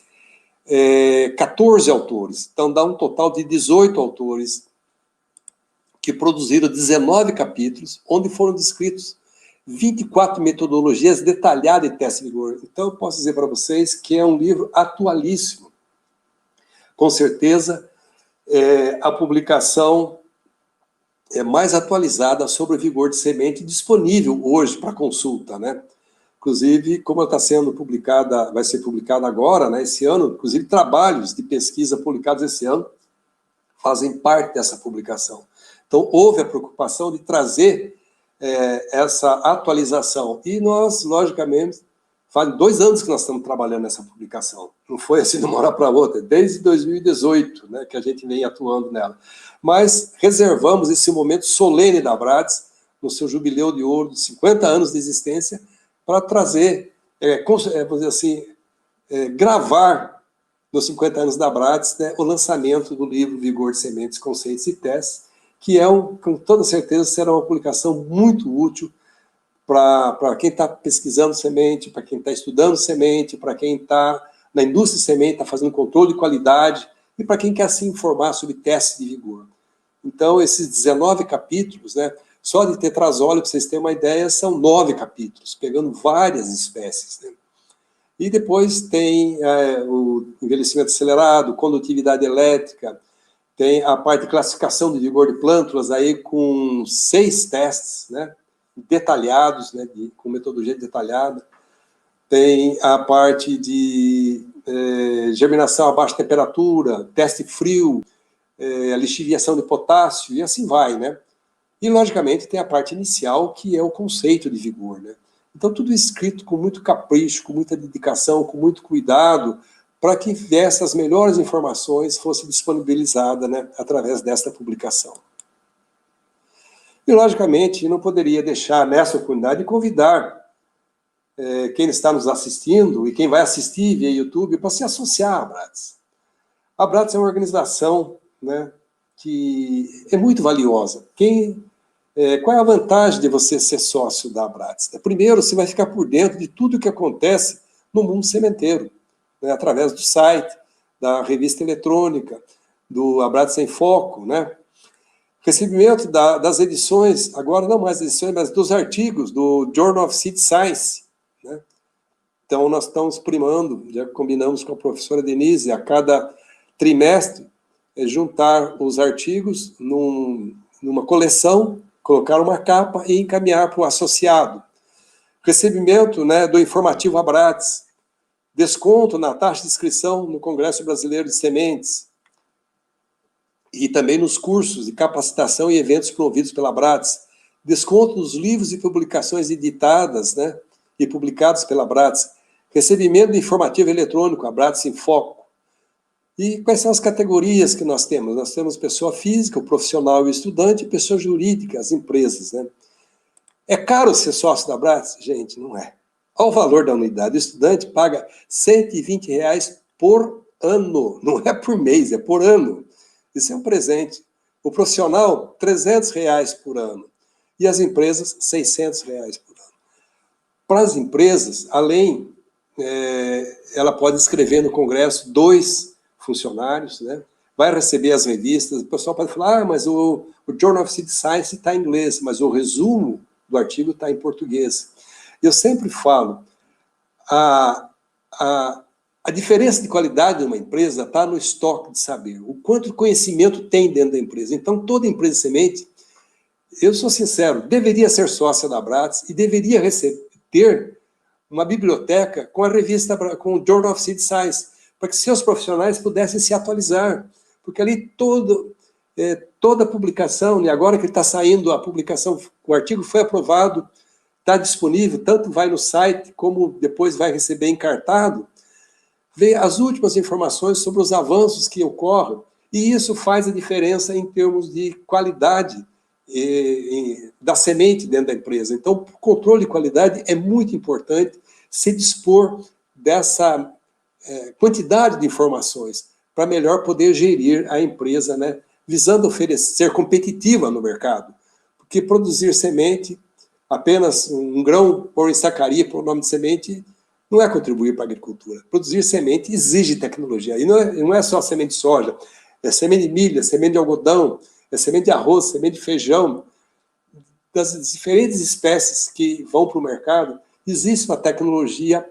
14 autores, então dá um total de 18 autores que produziram 19 capítulos, onde foram descritos 24 metodologias detalhadas de teste de vigor. Então, eu posso dizer para vocês que é um livro atualíssimo. Com certeza, a publicação mais atualizada sobre o vigor de semente disponível hoje para consulta, né? Inclusive, como está sendo publicada, vai ser publicada agora, né, esse ano, inclusive trabalhos de pesquisa publicados esse ano fazem parte dessa publicação. Então, houve a preocupação de trazer essa atualização. E nós, logicamente, faz 2 anos que nós estamos trabalhando nessa publicação. Não foi assim de uma hora para outra, desde 2018, né, que a gente vem atuando nela. Mas reservamos esse momento solene da Abrades, no seu jubileu de ouro de 50 anos de existência, para trazer, vamos dizer assim, gravar nos 50 anos da Abrades, né, o lançamento do livro Vigor de Sementes, Conceitos e Testes, que com toda certeza será uma publicação muito útil para quem está pesquisando semente, para quem está estudando semente, para quem está na indústria de semente, está fazendo controle de qualidade, e para quem quer se informar sobre testes de vigor. Então, esses 19 capítulos, né, só de tetrazóleo, para vocês terem uma ideia, são 9 capítulos, pegando várias espécies, né? E depois tem o envelhecimento acelerado, condutividade elétrica, tem a parte de classificação de vigor de plântulas, aí com 6 testes, né, detalhados, né, com metodologia detalhada. Tem a parte de germinação a baixa temperatura, teste frio, a lixiviação de potássio, e assim vai, né? E, logicamente, tem a parte inicial, que é o conceito de vigor, né? Então, tudo escrito com muito capricho, com muita dedicação, com muito cuidado, para que essas melhores informações fossem disponibilizadas, né, através desta publicação. E, logicamente, não poderia deixar nessa oportunidade de convidar quem está nos assistindo e quem vai assistir via YouTube para se associar à Abrades. A Abrades é uma organização, né, que é muito valiosa. Qual é a vantagem de você ser sócio da Abrades? Primeiro, você vai ficar por dentro de tudo o que acontece no mundo sementeiro, né, através do site, da revista eletrônica, do Abrades em Foco, né? Recebimento das edições, agora não mais edições, mas dos artigos do Journal of Seed Science, né? Então, nós estamos primando, já combinamos com a professora Denise, a cada trimestre, juntar os artigos numa coleção, colocar uma capa e encaminhar para o associado. Recebimento, né, do informativo Abrades, desconto na taxa de inscrição no Congresso Brasileiro de Sementes, e também nos cursos de capacitação e eventos promovidos pela Abrades, desconto nos livros e publicações editadas, né, e publicados pela Abrades, recebimento de informativo eletrônico, Abrades em Foco. E quais são as categorias que nós temos? Nós temos pessoa física, o profissional e o estudante, e pessoa jurídica, as empresas, né? É caro ser sócio da Abrades? Gente, não é. Olha o valor da unidade. O estudante paga R$ 120 por ano, não é por mês, é por ano. Isso é um presente. O profissional, R$ 300 por ano. E as empresas, R$ 600 por ano. Para as empresas, além, ela pode inscrever no Congresso 2 funcionários, né? Vai receber as revistas, o pessoal pode falar, mas o Journal of Seed Science está em inglês, mas o resumo do artigo está em português. Eu sempre falo, a diferença de qualidade de uma empresa está no estoque de saber, o quanto conhecimento tem dentro da empresa. Então, toda empresa de semente, eu sou sincero, deveria ser sócia da Abrades e deveria ter uma biblioteca com a revista, com o Journal of Seed Science, para que seus profissionais pudessem se atualizar, porque ali toda a publicação, e agora que está saindo a publicação, o artigo foi aprovado, está disponível, tanto vai no site, como depois vai receber encartado, vê as últimas informações sobre os avanços que ocorrem, e isso faz a diferença em termos de qualidade da semente dentro da empresa. Então, o controle de qualidade é muito importante se dispor dessa quantidade de informações para melhor poder gerir a empresa, né, visando ser competitiva no mercado. Porque produzir semente, apenas um grão por estacaria, por nome de semente, não é contribuir para a agricultura. Produzir semente exige tecnologia. E não é só semente de soja, é semente de milho, é semente de algodão, é semente de arroz, semente de feijão, das diferentes espécies que vão para o mercado, existe uma tecnologia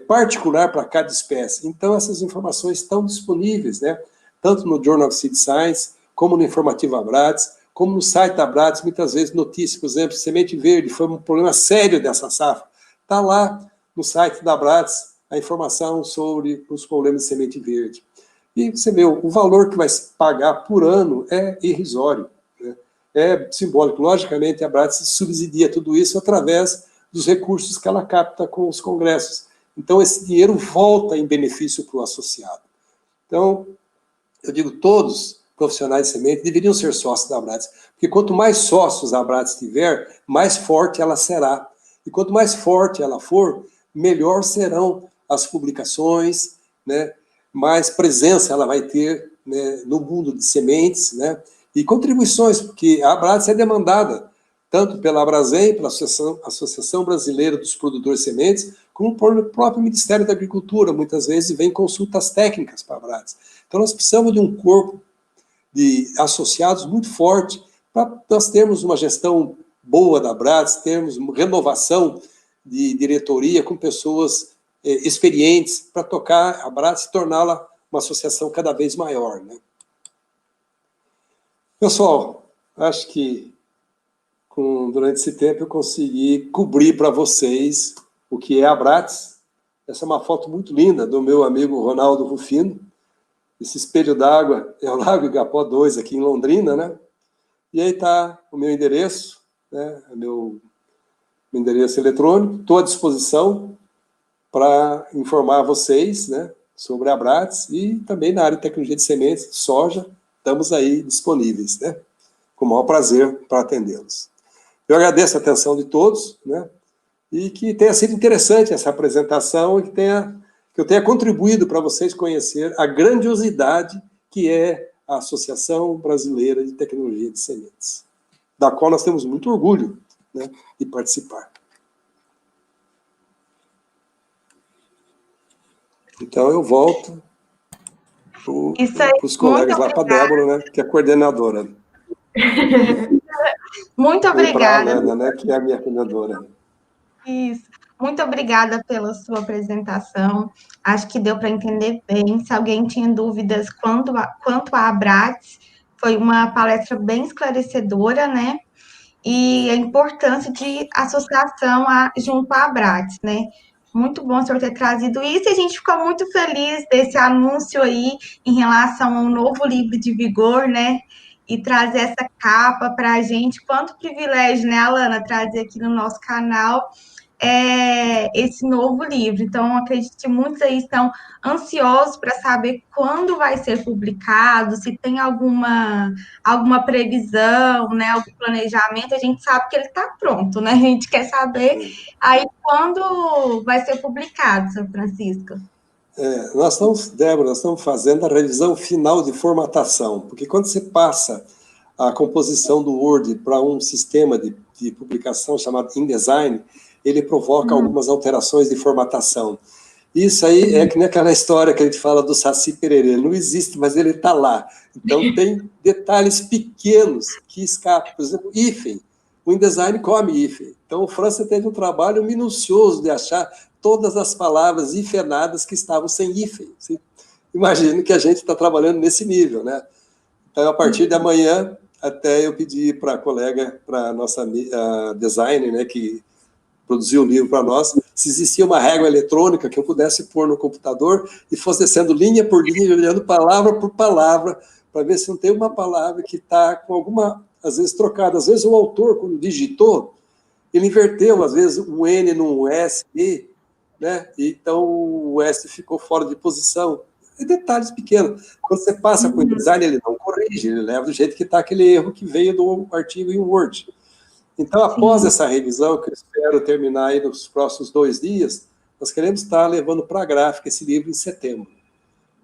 particular para cada espécie. Então, essas informações estão disponíveis, né? Tanto no Journal of Seed Science, como no informativo Abrades, como no site da Abrades, muitas vezes notícias, por exemplo, semente verde foi um problema sério dessa safra. Está lá no site da Abrades a informação sobre os problemas de semente verde. E você vê, o valor que vai se pagar por ano é irrisório, né? É simbólico. Logicamente, a Abrades subsidia tudo isso através dos recursos que ela capta com os congressos. Então, esse dinheiro volta em benefício para o associado. Então, eu digo, todos profissionais de semente deveriam ser sócios da Abrades, porque quanto mais sócios a Abrades tiver, mais forte ela será. E quanto mais forte ela for, melhor serão as publicações, né? Mais presença ela vai ter, né, no mundo de sementes, né? E contribuições, porque a Abrades é demandada tanto pela Abrasem, pela Associação Brasileira dos Produtores de Sementes, como pelo próprio Ministério da Agricultura. Muitas vezes vem consultas técnicas para a Abrades. Então, nós precisamos de um corpo de associados muito forte para nós termos uma gestão boa da Abrades, termos uma renovação de diretoria com pessoas experientes para tocar a Abrades e torná-la uma associação cada vez maior, né? Pessoal, acho que durante esse tempo eu consegui cobrir para vocês o que é a Abrades. Essa é uma foto muito linda do meu amigo Ronaldo Rufino. Esse espelho d'água é o Lago Igapó 2, aqui em Londrina, né? E aí está o meu endereço, né? Meu endereço eletrônico. Estou à disposição para informar vocês, né, sobre a Abrades e também na área de tecnologia de sementes, de soja, estamos aí disponíveis, né? Com o maior prazer para atendê-los. Eu agradeço a atenção de todos, né? E que tenha sido interessante essa apresentação e que eu tenha contribuído para vocês conhecer a grandiosidade que é a Associação Brasileira de Tecnologia de Sementes, da qual nós temos muito orgulho, né, de participar. Então, eu volto para os colegas lá, para a Débora, né, que é a coordenadora. Muito obrigada. Para a Ana, né, que é a minha coordenadora. Isso. Muito obrigada pela sua apresentação. Acho que deu para entender bem. Se alguém tinha dúvidas quanto à Abrades, foi uma palestra bem esclarecedora, né? E a importância de associação junto à Abrades, né? Muito bom o senhor ter trazido isso, e a gente ficou muito feliz desse anúncio aí em relação ao novo livro de Vigor, né? E trazer essa capa para a gente. Quanto privilégio, né, Alana, trazer aqui no nosso canal esse novo livro. Então, acredito que muitos aí estão ansiosos para saber quando vai ser publicado, se tem alguma previsão, né, algum planejamento. A gente sabe que ele está pronto, né? A gente quer saber aí quando vai ser publicado, São Francisco. Débora, nós estamos fazendo a revisão final de formatação, porque quando você passa a composição do Word para um sistema de publicação chamado InDesign, ele provoca algumas alterações de formatação. Isso aí é que nem aquela história que a gente fala do Saci Pererê. Ele não existe, mas ele está lá. Então, tem detalhes pequenos que escapam. Por exemplo, hífen. O InDesign come hífen. Então, o França teve um trabalho minucioso de achar todas as palavras hifenadas que estavam sem hífen. Imagino que a gente está trabalhando nesse nível, né? Então, a partir de amanhã, até eu pedi para a colega, para a nossa designer, né, que produziu o livro para nós, se existia uma régua eletrônica que eu pudesse pôr no computador e fosse descendo linha por linha, olhando palavra por palavra, para ver se não tem uma palavra que está com alguma, às vezes, trocada. Às vezes o autor, quando digitou, ele inverteu, às vezes, um N num S, né? Então o S ficou fora de posição. E detalhes pequenos. Quando você passa com o design, ele não corrige, ele leva do jeito que está aquele erro que veio do artigo em Word. Então, após essa revisão, que eu espero terminar aí nos próximos 2 dias, nós queremos estar levando para a gráfica esse livro em setembro,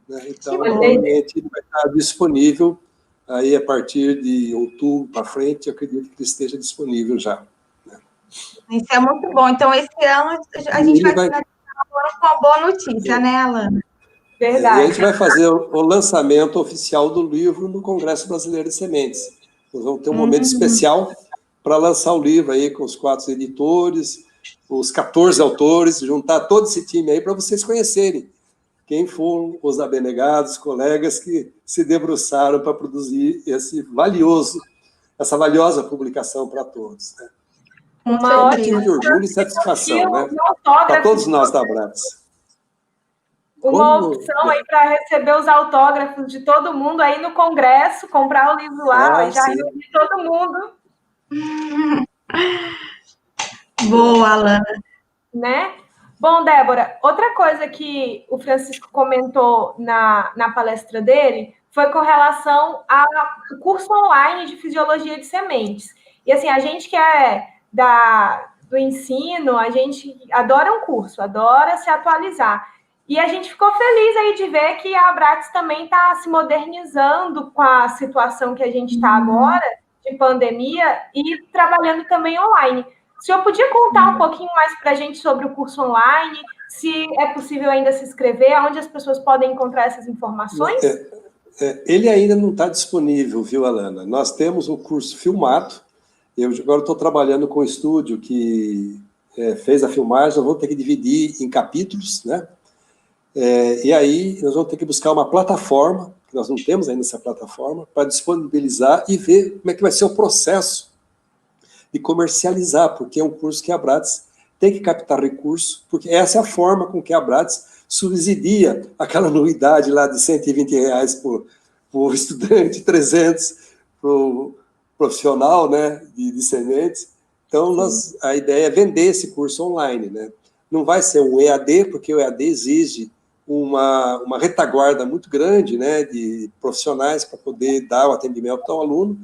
né? Então, provavelmente, ele vai estar disponível aí a partir de outubro para frente, eu acredito que ele esteja disponível já, né? Isso é muito bom. Então, esse ano a gente vai finalizar com uma boa notícia, né, Alana? Verdade. E a gente vai fazer o lançamento oficial do livro no Congresso Brasileiro de Sementes. Nós vamos ter um momento especial para lançar o livro aí com os 4 editores, os 14 autores, juntar todo esse time aí para vocês conhecerem quem foram os abnegados, colegas que se debruçaram para produzir essa valiosa publicação para todos. Né? Uma motivo de orgulho e satisfação, né? Para todos nós da Abrats. Uma opção aí para receber os autógrafos de todo mundo aí no Congresso, comprar o livro lá, já reunir todo mundo. Boa, Alana. Né? Bom, Débora, outra coisa que o Francisco comentou na palestra dele foi com relação ao curso online de Fisiologia de Sementes. E assim, a gente que é do ensino, a gente adora um curso, adora se atualizar. E a gente ficou feliz aí de ver que a Abrats também está se modernizando com a situação que a gente está agora, de pandemia, e trabalhando também online. O senhor podia contar um pouquinho mais para a gente sobre o curso online, se é possível ainda se inscrever, onde as pessoas podem encontrar essas informações? Ele ainda não está disponível, viu, Alana? Nós temos o curso filmado. Eu agora estou trabalhando com o estúdio que fez a filmagem, nós vamos ter que dividir em capítulos, né? E aí nós vamos ter que buscar uma plataforma, que nós não temos ainda essa plataforma, para disponibilizar e ver como é que vai ser o processo de comercializar, porque é um curso que a Abrats tem que captar recursos, porque essa é a forma com que a Abrats subsidia aquela anuidade lá de R$120 por estudante, 300 para o profissional, né, de sementes. Então, a ideia é vender esse curso online, né? Não vai ser um EAD, porque o EAD exige uma retaguarda muito grande, né, de profissionais para poder dar o atendimento ao aluno.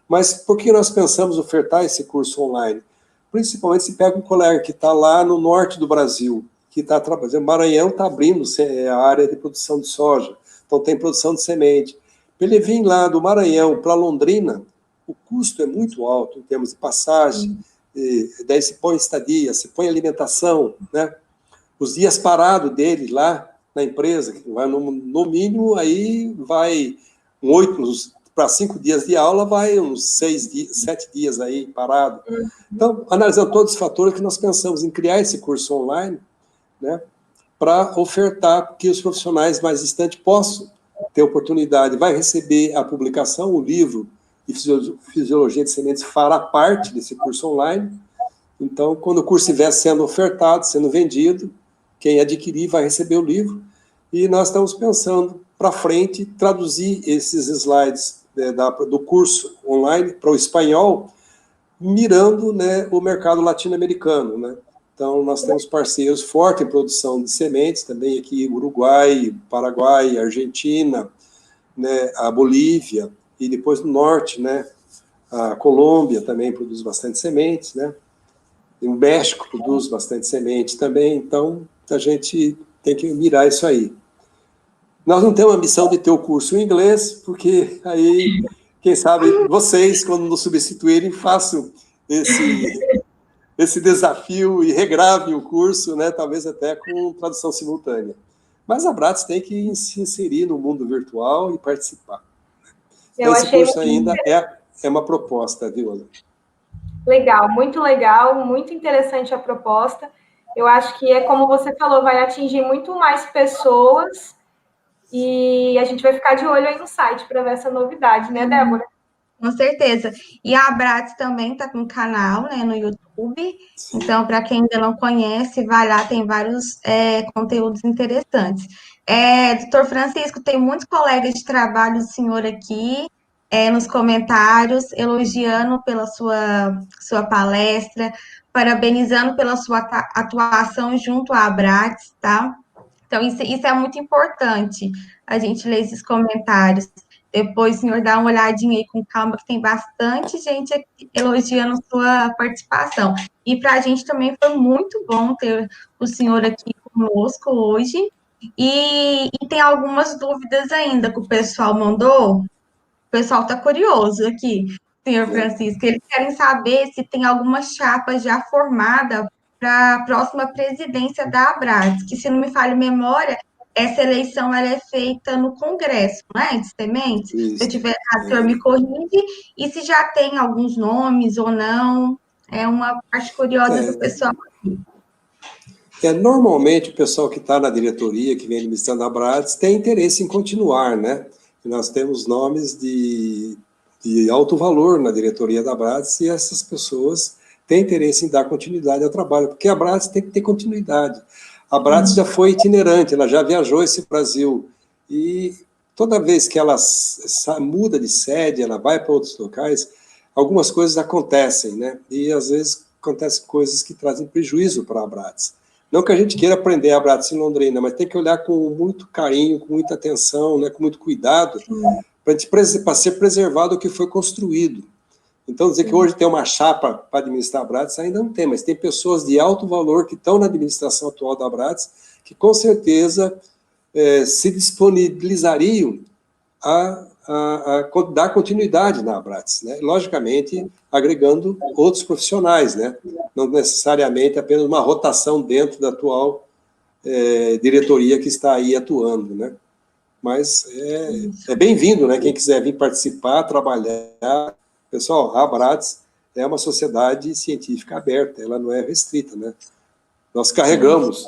Mas por que nós pensamos ofertar esse curso online? Principalmente se pega um colega que está lá no norte do Brasil, que está trabalhando, Maranhão está abrindo a área de produção de soja, então tem produção de semente. Para ele vir lá do Maranhão para Londrina, o custo é muito alto em termos de passagem, daí se põe estadia, se põe alimentação, né? Os dias parados dele lá na empresa, que vai no mínimo, aí vai 8 para 5 dias de aula, vai uns 7 dias aí parado. Então, analisando todos os fatores que nós pensamos em criar esse curso online, né, para ofertar que os profissionais mais distantes possam ter oportunidade. Vai receber a publicação, o livro de Fisiologia de Sementes fará parte desse curso online. Então, quando o curso estiver sendo ofertado, sendo vendido, quem adquirir vai receber o livro. E nós estamos pensando para frente, traduzir esses slides do curso online para o espanhol, mirando, né, o mercado latino-americano, né? Então, nós temos parceiros fortes em produção de sementes, também aqui Uruguai, Paraguai, Argentina, né, a Bolívia, e depois no norte, né, a Colômbia também produz bastante sementes, né? E o México produz bastante sementes também, então a gente tem que mirar isso aí. Nós não temos a missão de ter o curso em inglês, porque aí, quem sabe, vocês, quando nos substituírem, façam esse desafio e regravem o curso, né, talvez até com tradução simultânea. Mas a Abrats tem que se inserir no mundo virtual e participar. Então, esse curso ainda é uma proposta, viu, Ana? Legal, muito interessante a proposta. Eu acho que como você falou, vai atingir muito mais pessoas e a gente vai ficar de olho aí no site para ver essa novidade, né, Débora? Com certeza. E a Abrats também está com um canal, né, no YouTube. Sim. Então, para quem ainda não conhece, vai lá, tem vários conteúdos interessantes. Doutor Francisco, tem muitos colegas de trabalho do senhor aqui nos comentários, elogiando pela sua palestra, parabenizando pela sua atuação junto à Abrats, tá? Então, isso é muito importante, a gente ler esses comentários. Depois o senhor dá uma olhadinha aí com calma, que tem bastante gente aqui elogiando sua participação. E para a gente também foi muito bom ter o senhor aqui conosco hoje. E tem algumas dúvidas ainda que o pessoal mandou. O pessoal está curioso aqui, senhor Francisco. Eles querem saber se tem alguma chapa já formada para a próxima presidência da Abrats, que, se não me falha a memória, essa eleição ela é feita no Congresso, né, de sementes. Se eu Isso. tiver errado, o senhor me corrige, e se já tem alguns nomes ou não, é uma parte curiosa do pessoal aqui. Normalmente, o pessoal que está na diretoria, que vem administrando a Abrades, tem interesse em continuar, né? E nós temos nomes de alto valor na diretoria da Abrades, e essas pessoas têm interesse em dar continuidade ao trabalho, porque a Abrades tem que ter continuidade. A Abrades já foi itinerante, ela já viajou esse Brasil, e toda vez que ela muda de sede, ela vai para outros locais, algumas coisas acontecem, né? E às vezes acontecem coisas que trazem prejuízo para a Abrades. Não que a gente queira aprender a Abrades em Londrina, mas tem que olhar com muito carinho, com muita atenção, né, com muito cuidado, para ser preservado o que foi construído. Então, dizer que hoje tem uma chapa para administrar a Abrades, ainda não tem, mas tem pessoas de alto valor que estão na administração atual da Abrades, que com certeza se disponibilizariam a dar continuidade na Abrades, né? Logicamente, agregando outros profissionais, né? Não necessariamente apenas uma rotação dentro da atual diretoria que está aí atuando, né? Mas é bem-vindo, né? Quem quiser vir participar, trabalhar. Pessoal, a Abrades é uma sociedade científica aberta, ela não é restrita, né? Nós carregamos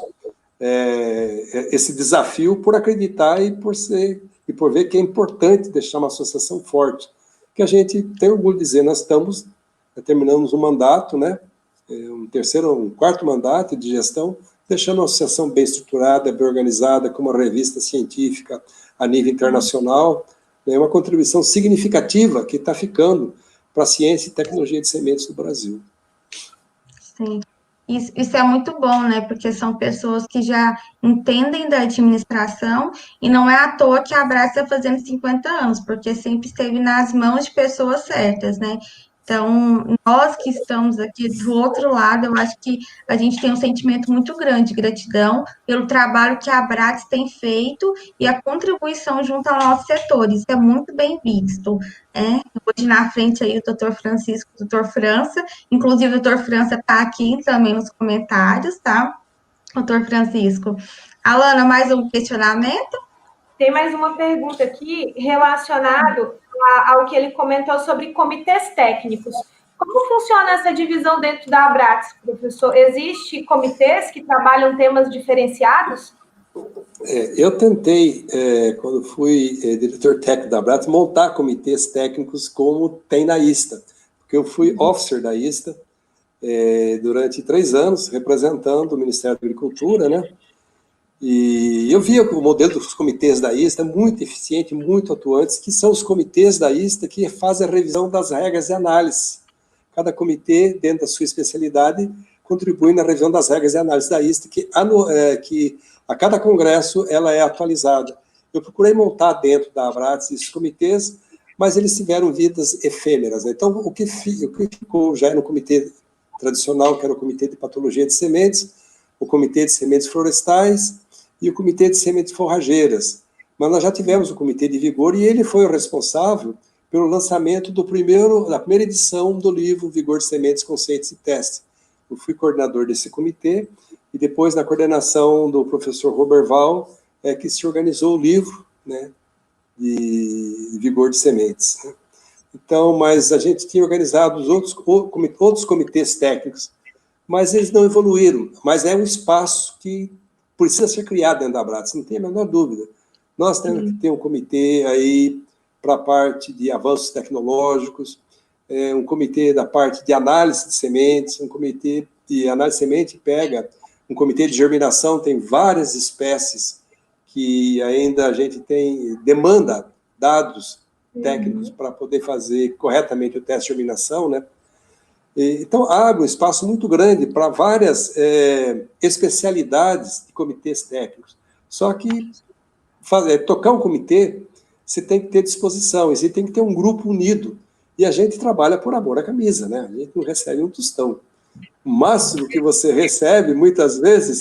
esse desafio por acreditar e por ver que é importante deixar uma associação forte. Que a gente tem orgulho de dizer, nós terminamos um mandato, né? Um quarto mandato de gestão, deixando uma associação bem estruturada, bem organizada, com uma revista científica a nível internacional, né? Uma contribuição significativa que está ficando para a ciência e tecnologia de sementes do Brasil. Sim. Isso é muito bom, né? Porque são pessoas que já entendem da administração, e não é à toa que a Abrades está fazendo 50 anos, porque sempre esteve nas mãos de pessoas certas, né? Então, nós que estamos aqui do outro lado, eu acho que a gente tem um sentimento muito grande de gratidão pelo trabalho que a Abrades tem feito e a contribuição junto ao nosso setor. Isso é muito bem visto. Hoje na frente aí o doutor Francisco, o doutor França, inclusive o doutor França está aqui também nos comentários, tá? Doutor Francisco. Alana, mais um questionamento? Tem mais uma pergunta aqui relacionado ao que ele comentou sobre comitês técnicos. Como funciona essa divisão dentro da Abrades, professor? Existem comitês que trabalham temas diferenciados? Eu tentei, quando fui diretor técnico da Abrades, montar comitês técnicos como tem na ISTA, porque eu fui officer da ISTA durante 3 anos, representando o Ministério da Agricultura, né? E eu via o modelo dos comitês da ISTA muito eficiente, muito atuantes, que são os comitês da ISTA que fazem a revisão das regras de análise. Cada comitê, dentro da sua especialidade, contribui na revisão das regras de análise da ISTA, que a cada congresso ela é atualizada. Eu procurei montar dentro da Abrades esses comitês, mas eles tiveram vidas efêmeras, né? Então, o que ficou já no comitê tradicional, que era o Comitê de Patologia de Sementes, o Comitê de Sementes Florestais e o Comitê de Sementes Forrageiras. Mas nós já tivemos o Comitê de Vigor, e ele foi o responsável pelo lançamento da primeira edição do livro Vigor de Sementes, Conceitos e Testes. Eu fui coordenador desse comitê, e depois, na coordenação do professor Roberval, que se organizou o livro, né, de Vigor de Sementes, né? Então, mas a gente tinha organizado os outros comitês técnicos, mas eles não evoluíram. Mas é um espaço que precisa ser criado dentro da Abrades, não tem a menor dúvida. Nós temos que ter um comitê aí para a parte de avanços tecnológicos, um comitê da parte de análise de sementes, um comitê de análise de semente pega um comitê de germinação, tem várias espécies que ainda a gente demanda dados técnicos para poder fazer corretamente o teste de germinação, né? Então, abre um espaço muito grande para várias especialidades de comitês técnicos. Só que tocar um comitê, você tem que ter disposição, e você tem que ter um grupo unido. E a gente trabalha por amor à camisa, né? A gente não recebe um tostão. O máximo que você recebe, muitas vezes,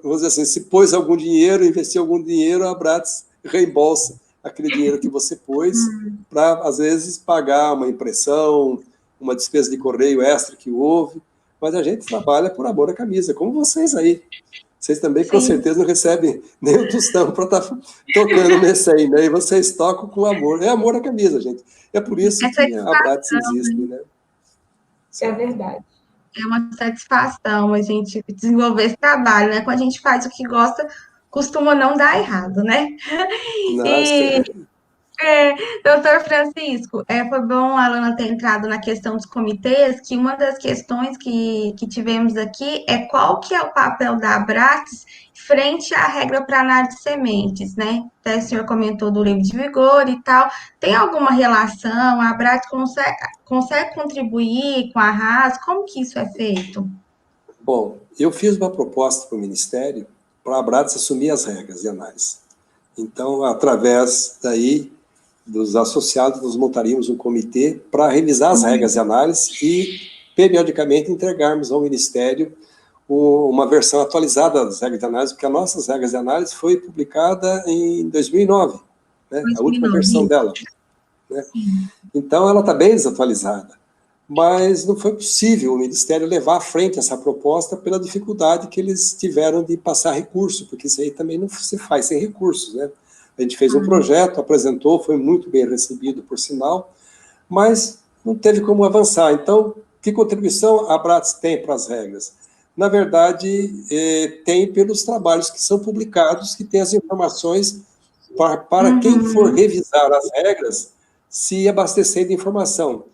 vamos dizer assim, se pôs algum dinheiro, investiu algum dinheiro, a Abrades reembolsa aquele dinheiro que você pôs para, às vezes, pagar uma impressão, uma despesa de correio extra que houve, mas a gente trabalha por amor à camisa, como vocês aí. Vocês também, com Sim. certeza, não recebem nem um tostão para estar tocando nesse aí, né? E vocês tocam com amor. É amor à camisa, gente. É por isso que a Abrats existe, né? É verdade. É uma satisfação a gente desenvolver esse trabalho, né? Quando a gente faz o que gosta, costuma não dar errado, né? Nossa. Doutor Francisco, foi bom a Alana ter entrado na questão dos comitês, que uma das questões que tivemos aqui é qual que é o papel da Abrats frente à regra para análise de sementes, né? Até o senhor comentou do livro de vigor e tal. Tem alguma relação? A Abrats consegue contribuir com a RAS? Como que isso é feito? Bom, eu fiz uma proposta para o Ministério para a Abrats assumir as regras de análise. Então, através daí dos associados, nós montaríamos um comitê para revisar as regras de análise e, periodicamente, entregarmos ao Ministério uma versão atualizada das regras de análise, porque as nossas regras de análise foi publicada em 2009, né? A última versão dela. Né? Então, ela está bem desatualizada. Mas não foi possível o Ministério levar à frente essa proposta pela dificuldade que eles tiveram de passar recurso, porque isso aí também não se faz sem recursos, né? A gente fez um projeto, apresentou, foi muito bem recebido, por sinal, mas não teve como avançar. Então, que contribuição a Abrats tem para as regras? Na verdade, tem pelos trabalhos que são publicados, que tem as informações para quem for revisar as regras, se abastecer de informação.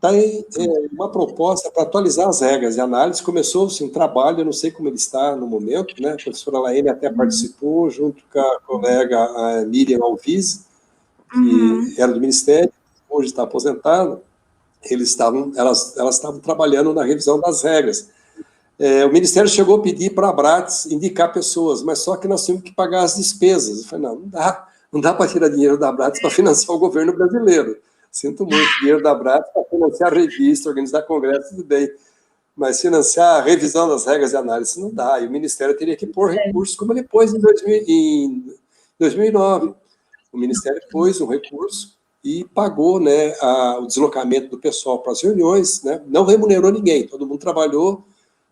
Tem uma proposta para atualizar as regras de análise. Começou-se um trabalho, eu não sei como ele está no momento, né? A professora Laene até participou, junto com a colega Miriam Alvise, que era do Ministério, hoje está aposentada. Elas estavam trabalhando na revisão das regras. O Ministério chegou a pedir para a Abrats indicar pessoas, mas só que nós tínhamos que pagar as despesas. Eu falei, não dá para tirar dinheiro da Abrats para financiar o governo brasileiro. Sinto muito, dinheiro da Abrats para financiar a revista, organizar congresso, tudo bem. Mas financiar a revisão das regras de análise não dá. E o Ministério teria que pôr recursos, como ele pôs em 2009. O Ministério pôs um recurso e pagou, né, o deslocamento do pessoal para as reuniões, né, não remunerou ninguém, todo mundo trabalhou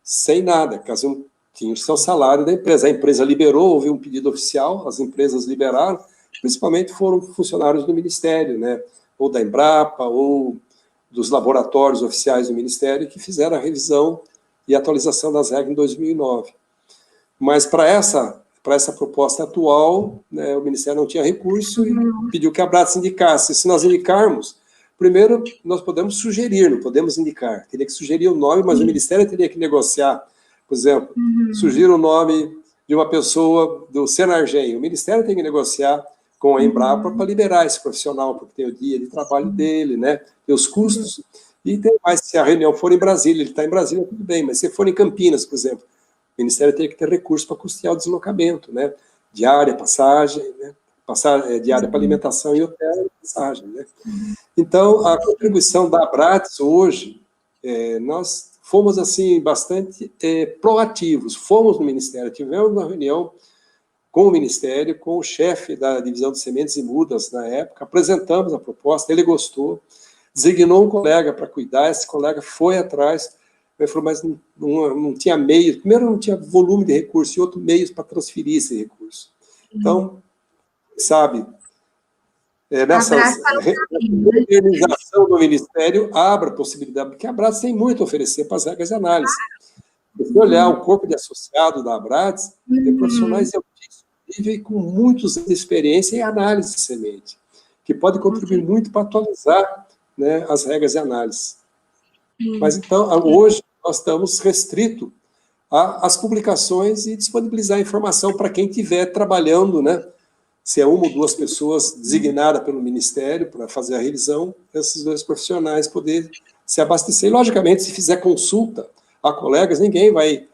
sem nada, caso tinha o seu salário da empresa. A empresa liberou, houve um pedido oficial, as empresas liberaram, principalmente foram funcionários do Ministério, né, ou da Embrapa, ou dos laboratórios oficiais do Ministério, que fizeram a revisão e atualização das regras em 2009. Mas para essa proposta atual, né, o Ministério não tinha recurso e pediu que a Abrats indicasse. Se nós indicarmos, primeiro nós podemos sugerir, não podemos indicar. Teria que sugerir o nome, mas o Ministério teria que negociar. Por exemplo, sugerir o nome de uma pessoa do Senargem. O Ministério tem que negociar com a Embrapa para liberar esse profissional, porque tem o dia de trabalho dele, né? Tem os custos. E tem mais, se a reunião for em Brasília, ele está em Brasília, tudo bem, mas se for em Campinas, por exemplo, o Ministério teria que ter recurso para custear o deslocamento, né? Diária, passagem, né? Diária para alimentação e hotel e passagem, né? Então, a contribuição da Abrats hoje, nós fomos, assim, bastante proativos. Fomos no Ministério, tivemos uma reunião com o Ministério, com o chefe da divisão de sementes e mudas na época, apresentamos a proposta, ele gostou, designou um colega para cuidar, esse colega foi atrás, ele falou, mas não tinha meio, primeiro não tinha volume de recurso, e outro meios para transferir esse recurso. Então, sabe, nessa modernização do Ministério, abre a possibilidade, porque a Abrats tem muito a oferecer para as regras de análise. Se olhar o corpo de associado da Abrats, tem profissionais de altíssimo nível e com muitos anos de experiência em análise de semente, que pode contribuir muito para atualizar, né, as regras de análise. Mas, então, hoje, nós estamos restritos às publicações e disponibilizar informação para quem estiver trabalhando, né, se é uma ou duas pessoas designadas pelo Ministério para fazer a revisão, esses dois profissionais poderem se abastecer. E, logicamente, se fizer consulta a colegas, ninguém vai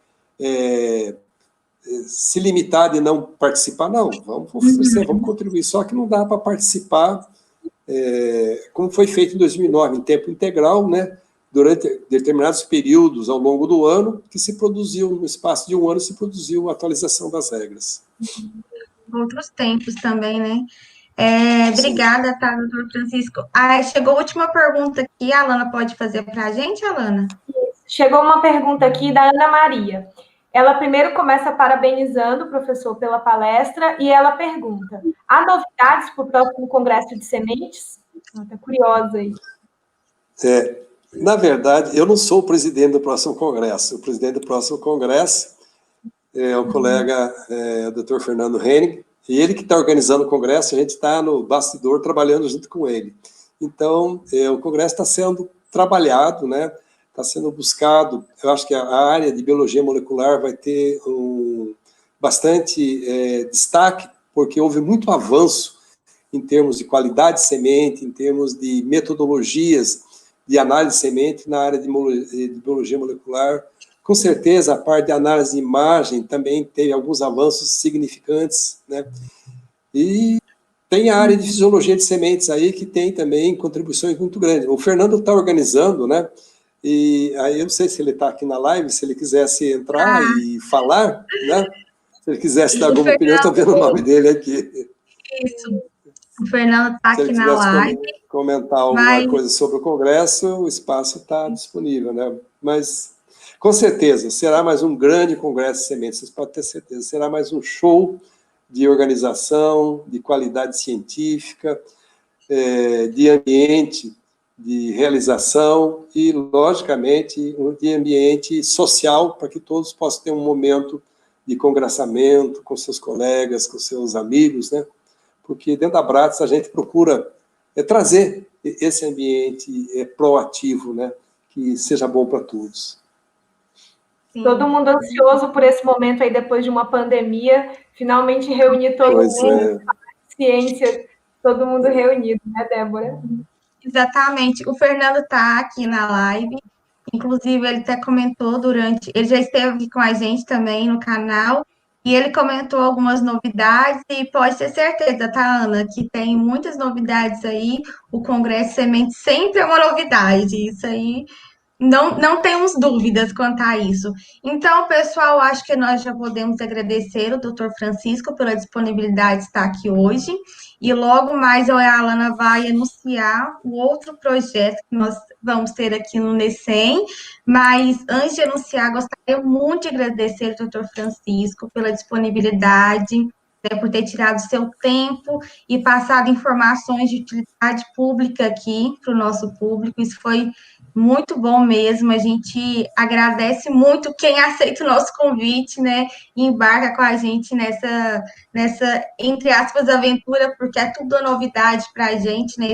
se limitar de não participar, não. Vamos contribuir, só que não dá para participar, como foi feito em 2009, em tempo integral, né, durante determinados períodos ao longo do ano, que se produziu, no espaço de um ano, se produziu a atualização das regras. Outros tempos também, né? Obrigada, tá, doutor Francisco. Chegou a última pergunta aqui, a Alana pode fazer para a gente, Alana? Chegou uma pergunta aqui da Ana Maria. Ela primeiro começa parabenizando o professor pela palestra e ela pergunta: há novidades para o próximo Congresso de Sementes? Ela está curiosa aí. Na verdade, eu não sou o presidente do próximo congresso. O presidente do próximo congresso é o colega Dr. Fernando Henning, e ele que está organizando o congresso, a gente está no bastidor trabalhando junto com ele. Então, o congresso está sendo trabalhado, né? Está sendo buscado. Eu acho que a área de biologia molecular vai ter bastante destaque, porque houve muito avanço em termos de qualidade de semente, em termos de metodologias de análise de semente na área de biologia molecular. Com certeza, a parte de análise de imagem também teve alguns avanços significantes, né? E tem a área de fisiologia de sementes aí, que tem também contribuições muito grandes. O Fernando está organizando, né? E aí eu não sei se ele está aqui na live, se ele quisesse entrar e falar, né? Se ele quisesse dar alguma opinião, estou vendo o nome dele aqui. Isso. O Fernando está aqui na live. Comentar alguma coisa sobre o Congresso, o espaço está disponível, né? Mas, com certeza, será mais um grande Congresso de Sementes, vocês podem ter certeza. Será mais um show de organização, de qualidade científica, de ambiente, de realização e, logicamente, de ambiente social, para que todos possam ter um momento de congressamento com seus colegas, com seus amigos, né? Porque dentro da Abrates a gente procura trazer esse ambiente proativo, né? Que seja bom para todos. Sim. Todo mundo ansioso por esse momento aí, depois de uma pandemia, finalmente reunir todo mundo, ciência, todo mundo reunido, né, Débora? Exatamente. O Fernando está aqui na live, inclusive ele até comentou ele já esteve aqui com a gente também no canal, e ele comentou algumas novidades, e pode ter certeza, tá, Ana, que tem muitas novidades aí. O Congresso Semente sempre é uma novidade, isso aí não temos dúvidas quanto a isso. Então, pessoal, acho que nós já podemos agradecer o Dr. Francisco pela disponibilidade de estar aqui hoje. E logo mais a Alana vai anunciar o outro projeto que nós vamos ter aqui no NECEM. Mas, antes de anunciar, gostaria muito de agradecer ao Dr. Francisco pela disponibilidade, por ter tirado seu tempo e passado informações de utilidade pública aqui para o nosso público. Isso foi muito bom mesmo. A gente agradece muito quem aceita o nosso convite, né? E embarca com a gente nessa, entre aspas, aventura, porque é tudo novidade para a gente, né?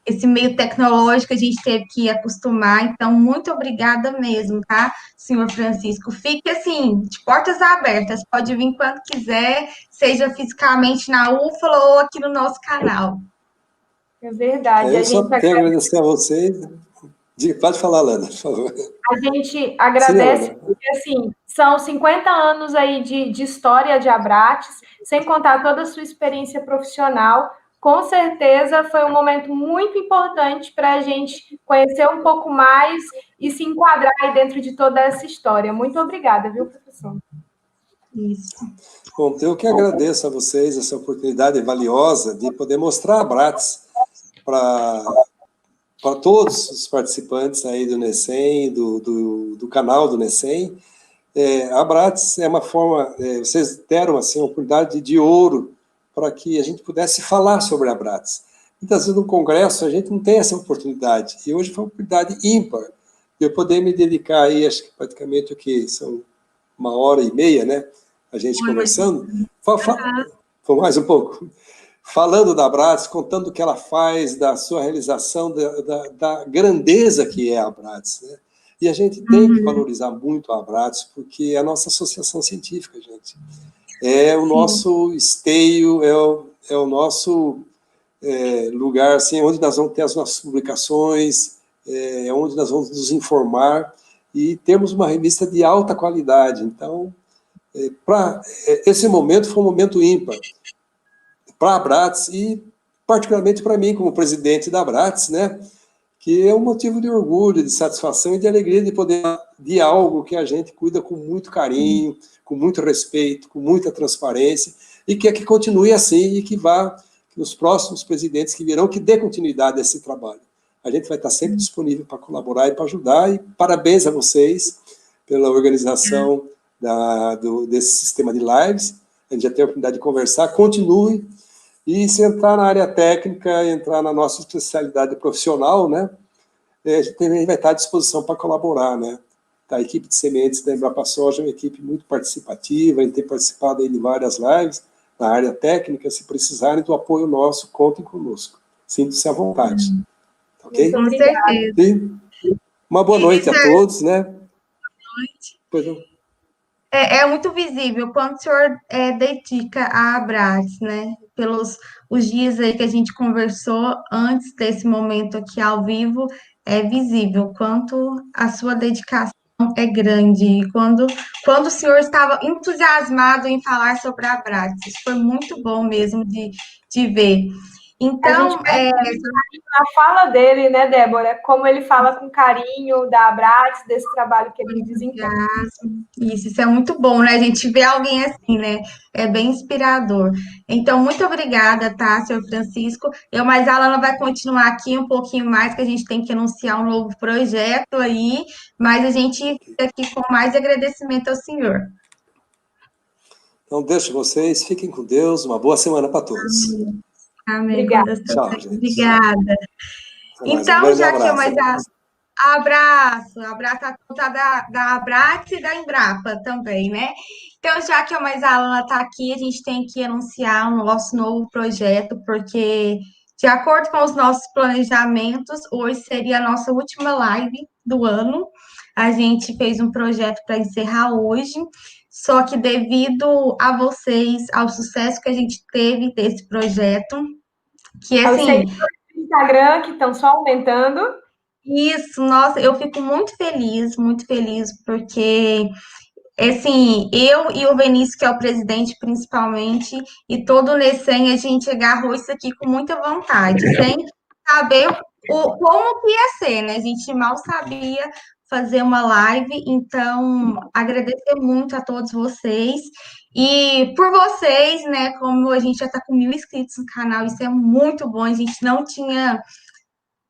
Esse meio tecnológico a gente teve que acostumar. Então, muito obrigada mesmo, tá, senhor Francisco? Fique, assim, de portas abertas. Pode vir quando quiser, seja fisicamente na UFLA ou aqui no nosso canal. É verdade. Eu só tenho a agradecer a vocês. Pode falar, Lana, por favor. A gente agradece, porque, assim, são 50 anos aí de história de Abrates, sem contar toda a sua experiência profissional. Com certeza foi um momento muito importante para a gente conhecer um pouco mais e se enquadrar aí dentro de toda essa história. Muito obrigada, viu, professor? Isso. Bom, eu que agradeço a vocês essa oportunidade valiosa de poder mostrar a Abrates para todos os participantes aí do NECEM, do canal do NECEM. A Abrates é uma forma, vocês deram assim, uma oportunidade de ouro para que a gente pudesse falar sobre a Abrates. Muitas vezes no congresso a gente não tem essa oportunidade, e hoje foi uma oportunidade ímpar de eu poder me dedicar aí, acho que praticamente são 1h30, né, a gente conversando. Foi mais um pouco. Falando da Abrates, contando o que ela faz, da sua realização, da grandeza que é a Abrates, né? E a gente tem que valorizar muito a Abrates, porque é a nossa associação científica, gente. É o nosso esteio, é o nosso lugar, assim, onde nós vamos ter as nossas publicações, onde nós vamos nos informar, e temos uma revista de alta qualidade. Então, esse momento foi um momento ímpar para a Abrates e, particularmente, para mim, como presidente da Abrates, né, que é um motivo de orgulho, de satisfação e de alegria de poder de algo que a gente cuida com muito carinho, com muito respeito, com muita transparência, e que continue assim e que os próximos presidentes que virão, que dê continuidade a esse trabalho. A gente vai estar sempre disponível para colaborar e para ajudar, e parabéns a vocês pela organização desse sistema de lives. A gente já tem a oportunidade de conversar. Continue. E se entrar na área técnica, entrar na nossa especialidade profissional, né? A gente também vai estar à disposição para colaborar, né? A equipe de sementes da Embrapa Soja é uma equipe muito participativa, a gente tem participado aí de várias lives na área técnica. Se precisarem do apoio nosso, contem conosco. Sintam-se à vontade. Ok? Com certeza. E uma boa noite a todos, né? Pois não. É muito visível quanto o senhor dedica à Abrats, né? Pelos os dias aí que a gente conversou antes desse momento aqui ao vivo, é visível quanto a sua dedicação é grande. E quando o senhor estava entusiasmado em falar sobre a Abrats, isso foi muito bom mesmo de ver. Então, a fala dele, né, Débora? Como ele fala com carinho da Abrats, desse trabalho que ele desempenha. Isso é muito bom, né? A gente vê alguém assim, né? É bem inspirador. Então, muito obrigada, tá, senhor Francisco? Mas a Alana vai continuar aqui um pouquinho mais, que a gente tem que anunciar um novo projeto aí, mas a gente fica aqui com mais agradecimento ao senhor. Então, deixo vocês, fiquem com Deus, uma boa semana para todos. Amém. Obrigada. Tchau, gente. Obrigada. Então, já que abraço a conta da Abrats e da Embrapa também, né? Então, já que a Alana está aqui, a gente tem que anunciar o nosso novo projeto, porque, de acordo com os nossos planejamentos, hoje seria a nossa última live do ano. A gente fez um projeto para encerrar hoje, só que devido a vocês, ao sucesso que a gente teve desse projeto, que Aos assim. seguidores do Instagram, que estão só aumentando. Isso, nossa, eu fico muito feliz, porque, assim, eu e o Vinícius, que é o presidente principalmente, e todo o Necem, a gente agarrou isso aqui com muita vontade, sem saber como que ia ser, né? A gente mal sabia fazer uma live, então, agradecer muito a todos vocês. E por vocês, né, como a gente já está com 1.000 inscritos no canal, isso é muito bom, a gente não tinha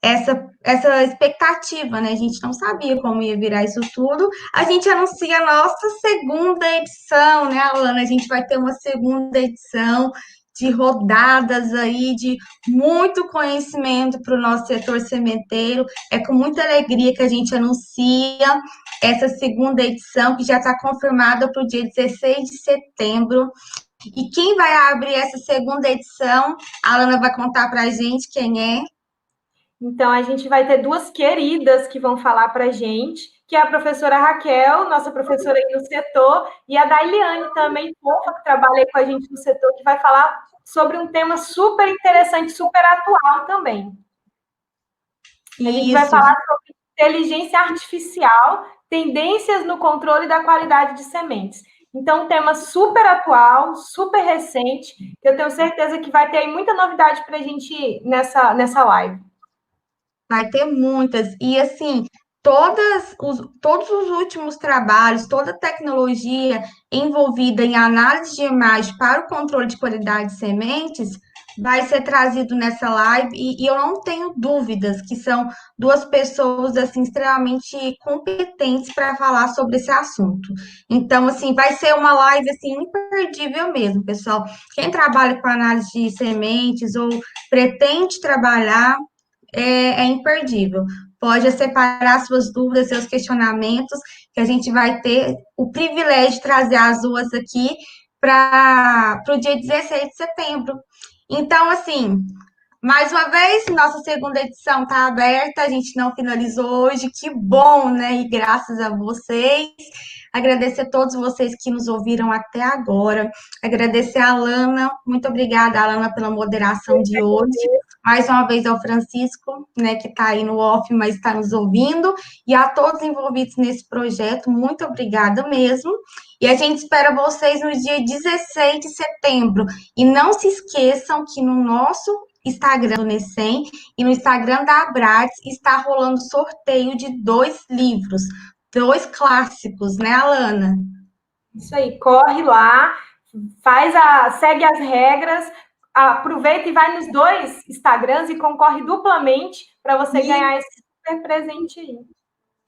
essa expectativa, né? A gente não sabia como ia virar isso tudo. A gente anuncia a nossa segunda edição, né, Alana? A gente vai ter uma segunda edição de rodadas aí, de muito conhecimento para o nosso setor sementeiro. É com muita alegria que a gente anuncia essa segunda edição, que já está confirmada para o dia 16 de setembro. E quem vai abrir essa segunda edição, a Alana vai contar para a gente quem é. Então, a gente vai ter duas queridas que vão falar para a gente, que é a professora Raquel, nossa professora aí no setor, e a Dailiane também, fofa, que trabalha aí com a gente no setor, que vai falar sobre um tema super interessante, super atual também. A gente vai falar sobre inteligência artificial, tendências no controle da qualidade de sementes. Então, um tema super atual, super recente, que eu tenho certeza que vai ter aí muita novidade para a gente nessa live. Vai ter muitas. E, assim, todos os últimos trabalhos, toda a tecnologia envolvida em análise de imagem para o controle de qualidade de sementes vai ser trazido nessa live. E eu não tenho dúvidas que são duas pessoas, assim, extremamente competentes para falar sobre esse assunto. Então, assim, vai ser uma live, assim, imperdível mesmo, pessoal. Quem trabalha com análise de sementes ou pretende trabalhar, é imperdível. Pode separar suas dúvidas, seus questionamentos, que a gente vai ter o privilégio de trazer as duas aqui para o dia 16 de setembro. Então, assim, mais uma vez, nossa segunda edição está aberta, a gente não finalizou hoje, que bom, né? E graças a vocês. Agradecer a todos vocês que nos ouviram até agora. Agradecer a Alana, muito obrigada, Alana, pela moderação de hoje. Mais uma vez ao Francisco, né, que está aí no off, mas está nos ouvindo. E a todos envolvidos nesse projeto, muito obrigada mesmo. E a gente espera vocês no dia 16 de setembro. E não se esqueçam que no nosso Instagram do Necem e no Instagram da Abrats está rolando sorteio de 2 livros, 2 clássicos, né, Alana? Isso aí, corre lá, segue as regras, aproveita e vai nos 2 Instagrams e concorre duplamente para você ganhar esse super presente aí.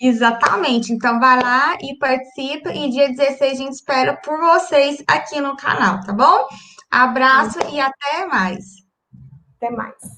Exatamente. Então, vai lá e participa. E dia 16 a gente espera por vocês aqui no canal, tá bom? Abraço e até mais. Até mais.